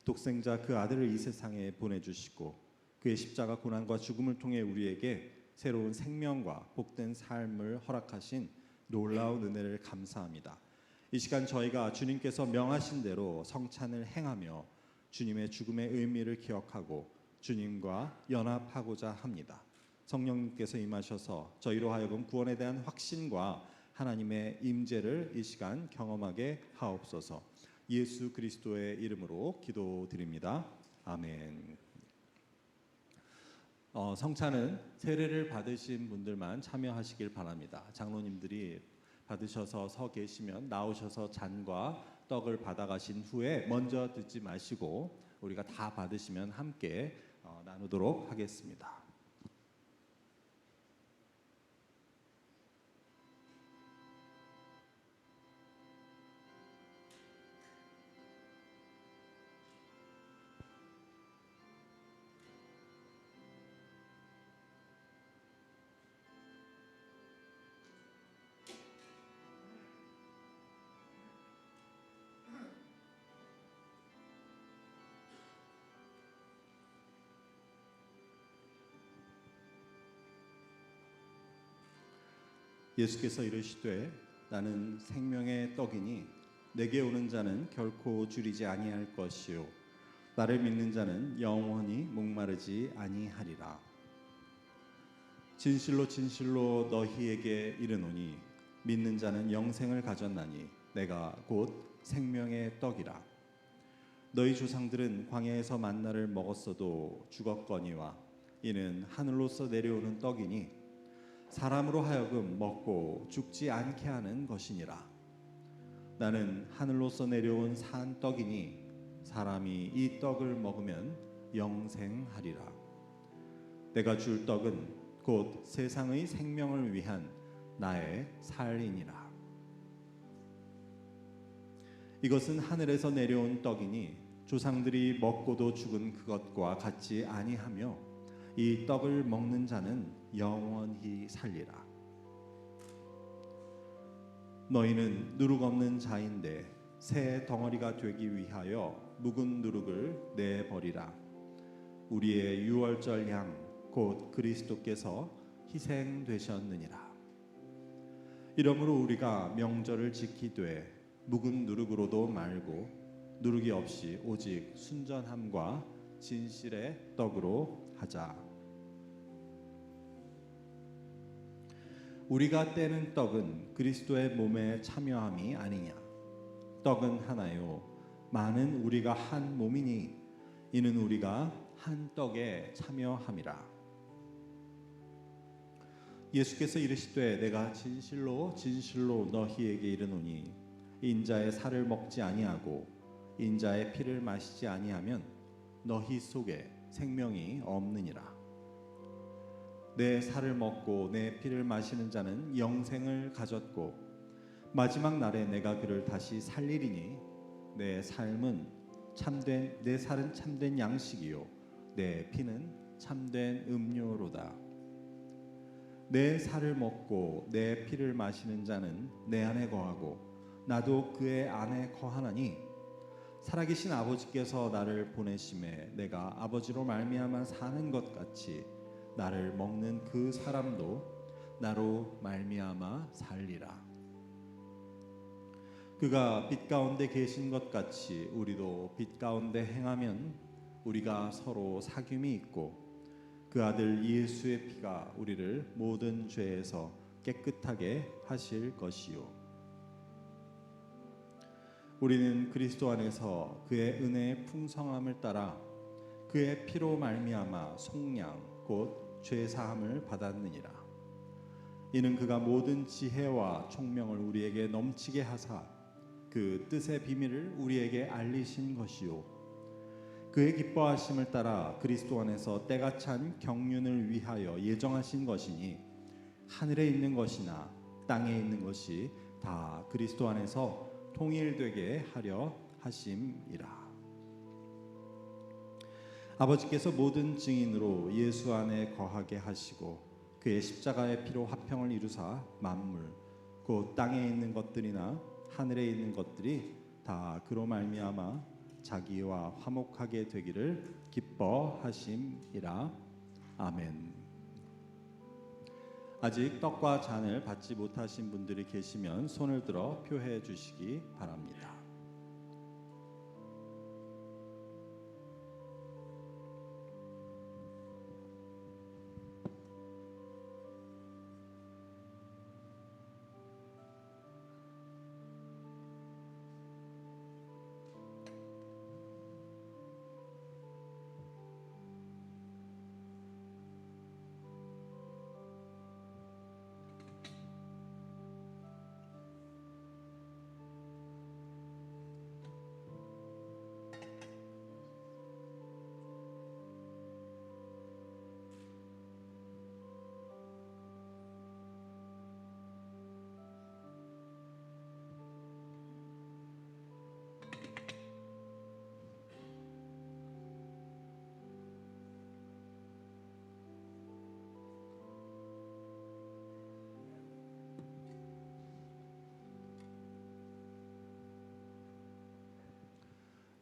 독생자 그 아들을 이 세상에 보내주시고 그의 십자가 고난과 죽음을 통해 우리에게 새로운 생명과 복된 삶을 허락하신 놀라운 은혜를 감사합니다. 이 시간 저희가 주님께서 명하신 대로 성찬을 행하며 주님의 죽음의 의미를 기억하고 주님과 연합하고자 합니다. 성령님께서 임하셔서 저희로 하여금 구원에 대한 확신과 하나님의 임재를 이 시간 경험하게 하옵소서. 예수 그리스도의 이름으로 기도드립니다. 아멘. 성찬은 세례를 받으신 분들만 참여하시길 바랍니다. 장로님들이 받으셔서 서 계시면 나오셔서 잔과 떡을 받아가신 후에 먼저 듣지 마시고 우리가 다 받으시면 함께 나누도록 하겠습니다. 예수께서 이르시되 나는 생명의 떡이니 내게 오는 자는 결코 줄이지 아니할 것이요 나를 믿는 자는 영원히 목마르지 아니하리라. 진실로 진실로 너희에게 이르노니 믿는 자는 영생을 가졌나니 내가 곧 생명의 떡이라. 너희 조상들은 광야에서 만나를 먹었어도 죽었거니와 이는 하늘로서 내려오는 떡이니 사람으로 하여금 먹고 죽지 않게 하는 것이니라. 나는 하늘로서 내려온 산 떡이니 사람이 이 떡을 먹으면 영생하리라. 내가 줄 떡은 곧 세상의 생명을 위한 나의 살이니라. 이것은 하늘에서 내려온 떡이니 조상들이 먹고도 죽은 그것과 같지 아니하며 이 떡을 먹는 자는 영원히 살리라. 너희는 누룩 없는 자인데 새 덩어리가 되기 위하여 묵은 누룩을 내버리라. 우리의 유월절 양 곧 그리스도께서 희생되셨느니라. 이러므로 우리가 명절을 지키되 묵은 누룩으로도 말고 누룩이 없이 오직 순전함과 진실의 떡으로 하자. 우리가 떼는 떡은 그리스도의 몸에 참여함이 아니냐. 떡은 하나요 많은 우리가 한 몸이니 이는 우리가 한 떡에 참여함이라. 예수께서 이르시되 내가 진실로 진실로 너희에게 이르노니 인자의 살을 먹지 아니하고 인자의 피를 마시지 아니하면 너희 속에 생명이 없느니라. 내 살을 먹고 내 피를 마시는 자는 영생을 가졌고 마지막 날에 내가 그를 다시 살리리니 내 살은 참된 양식이요 내 피는 참된 음료로다. 내 살을 먹고 내 피를 마시는 자는 내 안에 거하고 나도 그의 안에 거하나니 살아계신 아버지께서 나를 보내심에 내가 아버지로 말미암아 사는 것 같이 나를 먹는 그 사람도 나로 말미암아 살리라. 그가 빛 가운데 계신 것 같이 우리도 빛 가운데 행하면 우리가 서로 사귐이 있고 그 아들 예수의 피가 우리를 모든 죄에서 깨끗하게 하실 것이요. 우리는 그리스도 안에서 그의 은혜의 풍성함을 따라 그의 피로 말미암아 속량 곧 죄사함을 받았느니라. 이는 그가 모든 지혜와 총명을 우리에게 넘치게 하사 그 뜻의 비밀을 우리에게 알리신 것이요 그의 기뻐하심을 따라 그리스도 안에서 때가 찬 경륜을 위하여 예정하신 것이니 하늘에 있는 것이나 땅에 있는 것이 다 그리스도 안에서 통일되게 하려 하심이라. 아버지께서 모든 증인으로 예수 안에 거하게 하시고 그의 십자가의 피로 화평을 이루사 만물 곧 땅에 있는 것들이나 하늘에 있는 것들이 다 그로 말미암아 자기와 화목하게 되기를 기뻐하심이라. 아멘. 아직 떡과 잔을 받지 못하신 분들이 계시면 손을 들어 표해 주시기 바랍니다.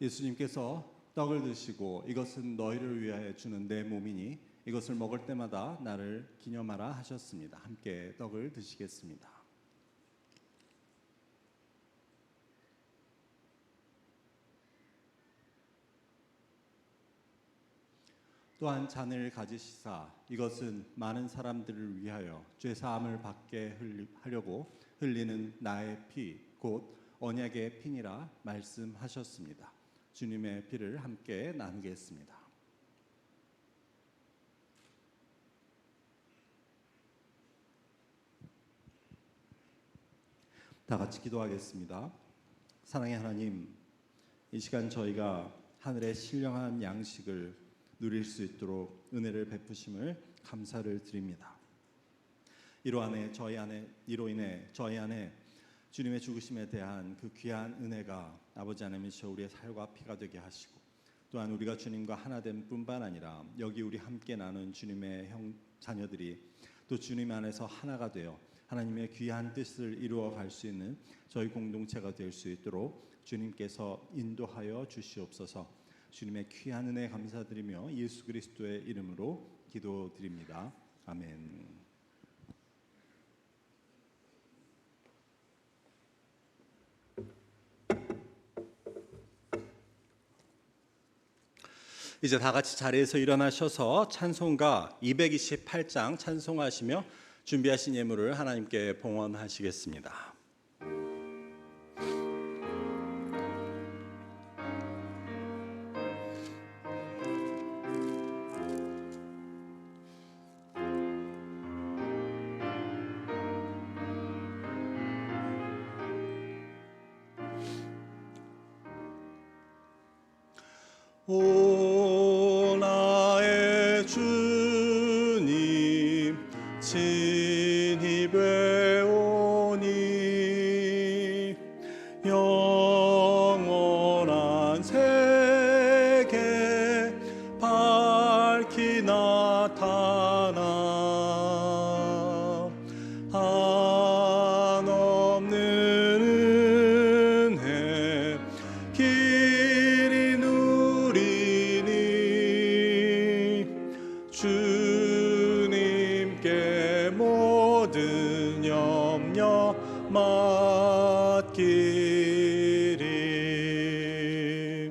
예수님께서 떡을 드시고 이것은 너희를 위하여 주는 내 몸이니 이것을 먹을 때마다 나를 기념하라 하셨습니다. 함께 떡을 드시겠습니다. 또한 잔을 가지시사 이것은 많은 사람들을 위하여 죄 사함을 받게 하려고 흘리는 나의 피 곧 언약의 피니라 말씀하셨습니다. 주님의 피를 함께 나누겠습니다. 다 같이 기도하겠습니다. 사랑의 하나님, 이 시간 저희가 하늘의 신령한 양식을 누릴 수 있도록 은혜를 베푸심을 감사를 드립니다. 이로 인해 저희 안에 주님의 죽으심에 대한 그 귀한 은혜가 아버지 하나님이시여 우리의 살과 피가 되게 하시고 또한 우리가 주님과 하나됨 뿐만 아니라 여기 우리 함께 나눈 주님의 자녀들이 또 주님 안에서 하나가 되어 하나님의 귀한 뜻을 이루어 갈 수 있는 저희 공동체가 될 수 있도록 주님께서 인도하여 주시옵소서. 주님의 귀한 은혜 감사드리며 예수 그리스도의 이름으로 기도드립니다. 아멘. 이제 다 같이 자리에서 일어나셔서 찬송가 228장 찬송하시며 준비하신 예물을 하나님께 봉헌하시겠습니다. 오 나의 주님 친히 배우니 영원한 세계 밝히 나타나 한없는 은혜 길이 누리니 주님께 모든 염려 맡기리.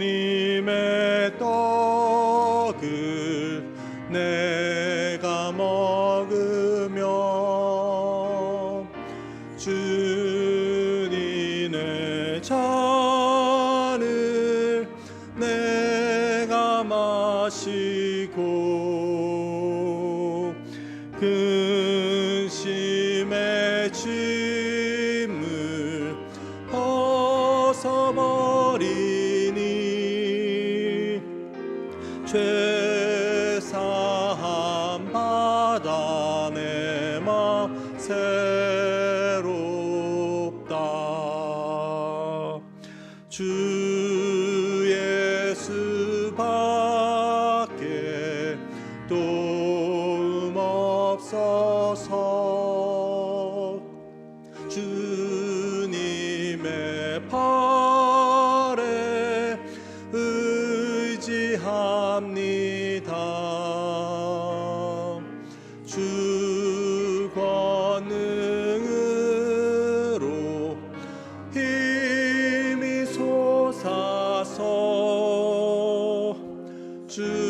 주님의 떡을 내가 먹으며 주님의 잔을 내가 마시고 근심의 짐을 벗어버리니 죄사함 받아 내 맘 도움 없어서 주님의 팔에 의지합니다. 주 권능으로 힘이 솟아서 주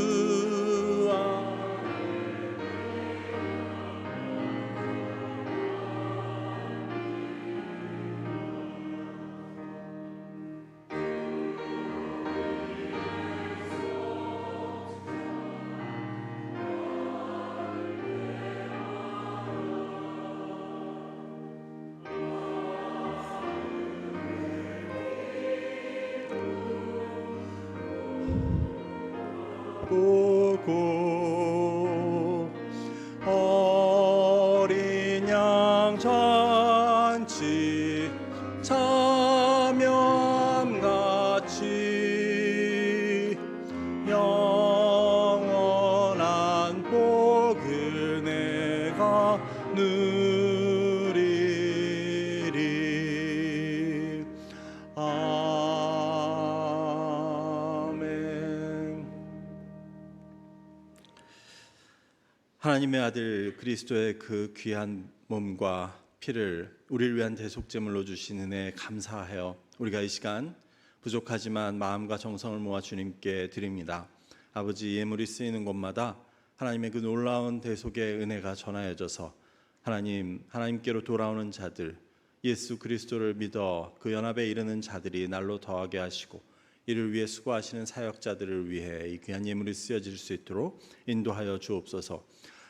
보고 어린 양 잔치 참여함같이 영원한 복을 내가 누리리. 아멘. 하나님의 아들 그리스도의 그 귀한 몸과 피를 우리를 위한 대속제물로 주신 은혜에 감사하여 우리가 이 시간 부족하지만 마음과 정성을 모아 주님께 드립니다. 아버지, 예물이 쓰이는 곳마다 하나님의 그 놀라운 대속의 은혜가 전하여져서 하나님께로 돌아오는 자들, 예수 그리스도를 믿어 그 연합에 이르는 자들이 날로 더하게 하시고 이를 위해 수고하시는 사역자들을 위해 이 귀한 예물이 쓰여질 수 있도록 인도하여 주옵소서.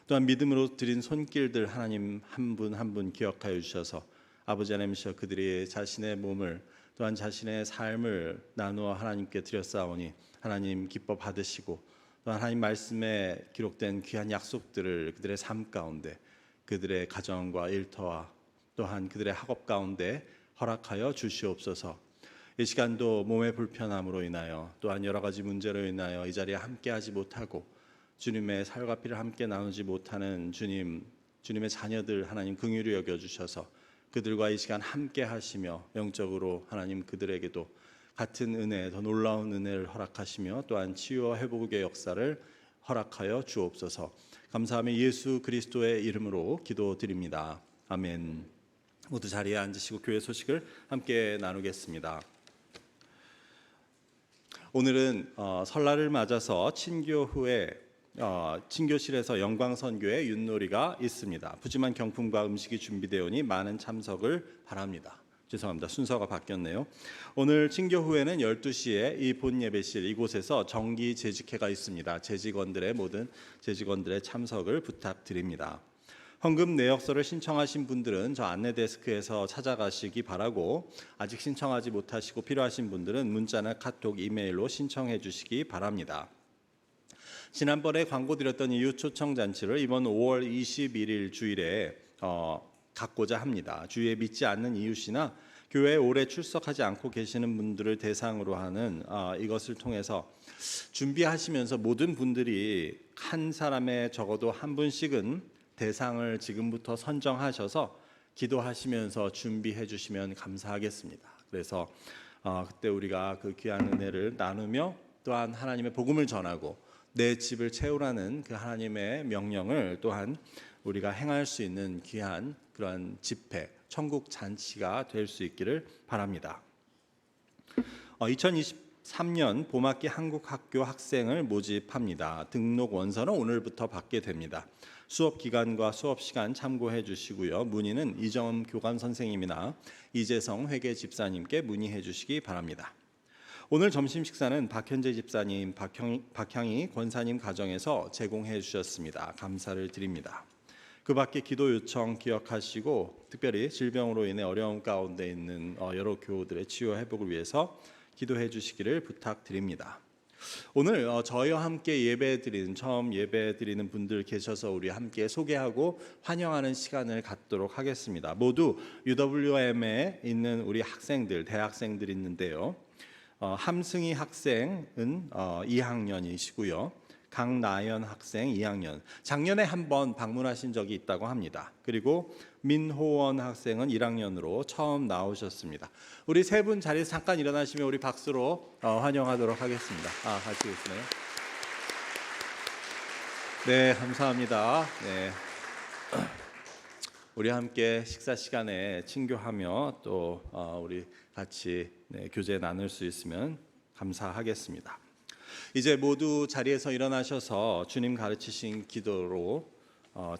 또한 믿음으로 드린 손길들 하나님 한 분 한 분 기억하여 주셔서 아버지 하나님이시여 그들이 자신의 몸을 또한 자신의 삶을 나누어 하나님께 드렸사오니 하나님 기뻐 받으시고 또한 하나님 말씀에 기록된 귀한 약속들을 그들의 삶 가운데 그들의 가정과 일터와 또한 그들의 학업 가운데 허락하여 주시옵소서. 이 시간도 몸의 불편함으로 인하여 또한 여러 가지 문제로 인하여 이 자리에 함께하지 못하고 주님의 살과 피를 함께 나누지 못하는 주님의 자녀들 하나님 긍휼히 여겨주셔서 그들과 이 시간 함께 하시며 영적으로 하나님 그들에게도 같은 은혜, 더 놀라운 은혜를 허락하시며 또한 치유와 회복의 역사를 허락하여 주옵소서. 감사하며 예수 그리스도의 이름으로 기도드립니다. 아멘. 모두 자리에 앉으시고 교회 소식을 함께 나누겠습니다. 오늘은 설날을 맞아서 친교 후에 친교실에서 영광선교의 윷놀이가 있습니다. 푸짐한 경품과 음식이 준비되오니 많은 참석을 바랍니다. 죄송합니다. 순서가 바뀌었네요. 오늘 친교 후에는 12시에 이 본 예배실 이곳에서 정기 재직회가 있습니다. 모든 재직원들의 참석을 부탁드립니다. 헌금 내역서를 신청하신 분들은 저 안내 데스크에서 찾아가시기 바라고 아직 신청하지 못하시고 필요하신 분들은 문자나 카톡, 이메일로 신청해 주시기 바랍니다. 지난번에 광고 드렸던 이웃 초청 잔치를 이번 5월 21일 주일에 갖고자 합니다. 주위에 믿지 않는 이웃이나 교회에 오래 출석하지 않고 계시는 분들을 대상으로 하는 이것을 통해서 준비하시면서 모든 분들이 한 사람의 적어도 한 분씩은 대상을 지금부터 선정하셔서 기도하시면서 준비해 주시면 감사하겠습니다. 그래서 그때 우리가 그 귀한 은혜를 나누며 또한 하나님의 복음을 전하고 내 집을 채우라는 그 하나님의 명령을 또한 우리가 행할 수 있는 귀한 그러한 집회, 천국 잔치가 될 수 있기를 바랍니다. 2023년 봄학기 한국학교 학생을 모집합니다. 등록 원서는 오늘부터 받게 됩니다. 수업 기간과 수업 시간 참고해 주시고요. 문의는 이정음 교감 선생님이나 이재성 회계 집사님께 문의해 주시기 바랍니다. 오늘 점심 식사는 박현재 집사님, 박향희 권사님 가정에서 제공해 주셨습니다. 감사를 드립니다. 그 밖에 기도 요청 기억하시고 특별히 질병으로 인해 어려움 가운데 있는 여러 교우들의 치유 회복을 위해서 기도해 주시기를 부탁드립니다. 오늘 저희와 함께 처음 예배 드리는 분들 계셔서 우리 함께 소개하고 환영하는 시간을 갖도록 하겠습니다. 모두 UWM에 있는 우리 학생들, 대학생들이 있는데요. 함승희 학생은 2학년이시고요. 강나연 학생 2학년, 작년에 한번 방문하신 적이 있다고 합니다. 그리고 민호원 학생은 1학년으로 처음 나오셨습니다. 우리 세 분 자리에서 잠깐 일어나시면 우리 박수로 환영하도록 하겠습니다. 같이 계시네요. 네, 감사합니다. 네. 우리 함께 식사 시간에 친교하며 또 우리 같이 교제 나눌 수 있으면 감사하겠습니다. 이제 모두 자리에서 일어나셔서 주님 가르치신 기도로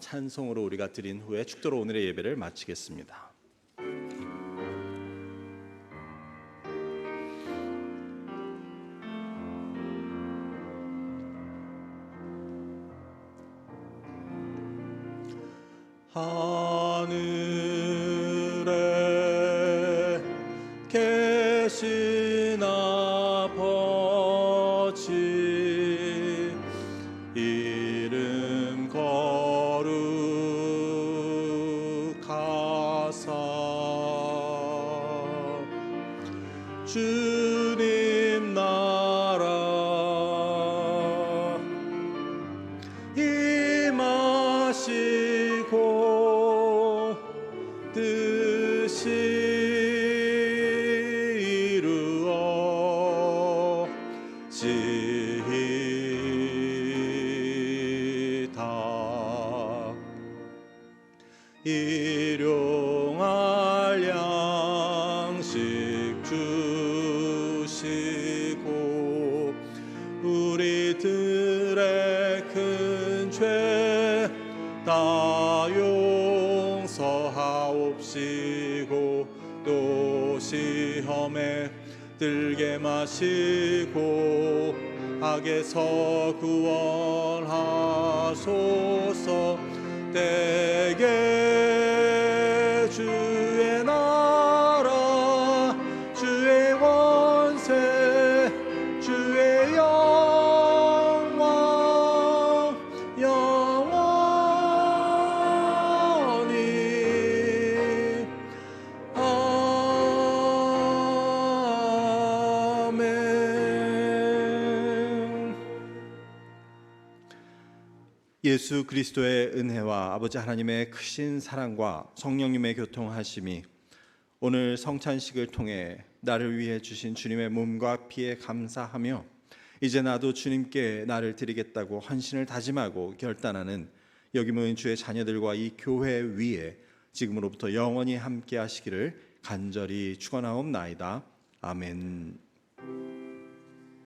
찬송으로 우리가 드린 후에 축도로 오늘의 예배를 마치겠습니다. 하늘에 계신 아버지, 이름 거룩하사 주님 나라 임하시고 뜻이 이루어지이다. 일용할 양식 주시고 우리들의 큰 죄 다 용서하옵시고 또 시험에 들게 마시고 악에서 구원하소서. 때에 주의 나라 주의 권세 주의 영광 영원히 아멘. 예수 그리스도의 은혜와 아버지 하나님의 크신 사랑과 성령님의 교통하심이 오늘 성찬식을 통해 나를 위해 주신 주님의 몸과 피에 감사하며 이제 나도 주님께 나를 드리겠다고 헌신을 다짐하고 결단하는 여기 모인 주의 자녀들과 이 교회 위에 지금으로부터 영원히 함께 하시기를 간절히 축원하옵나이다. 아멘.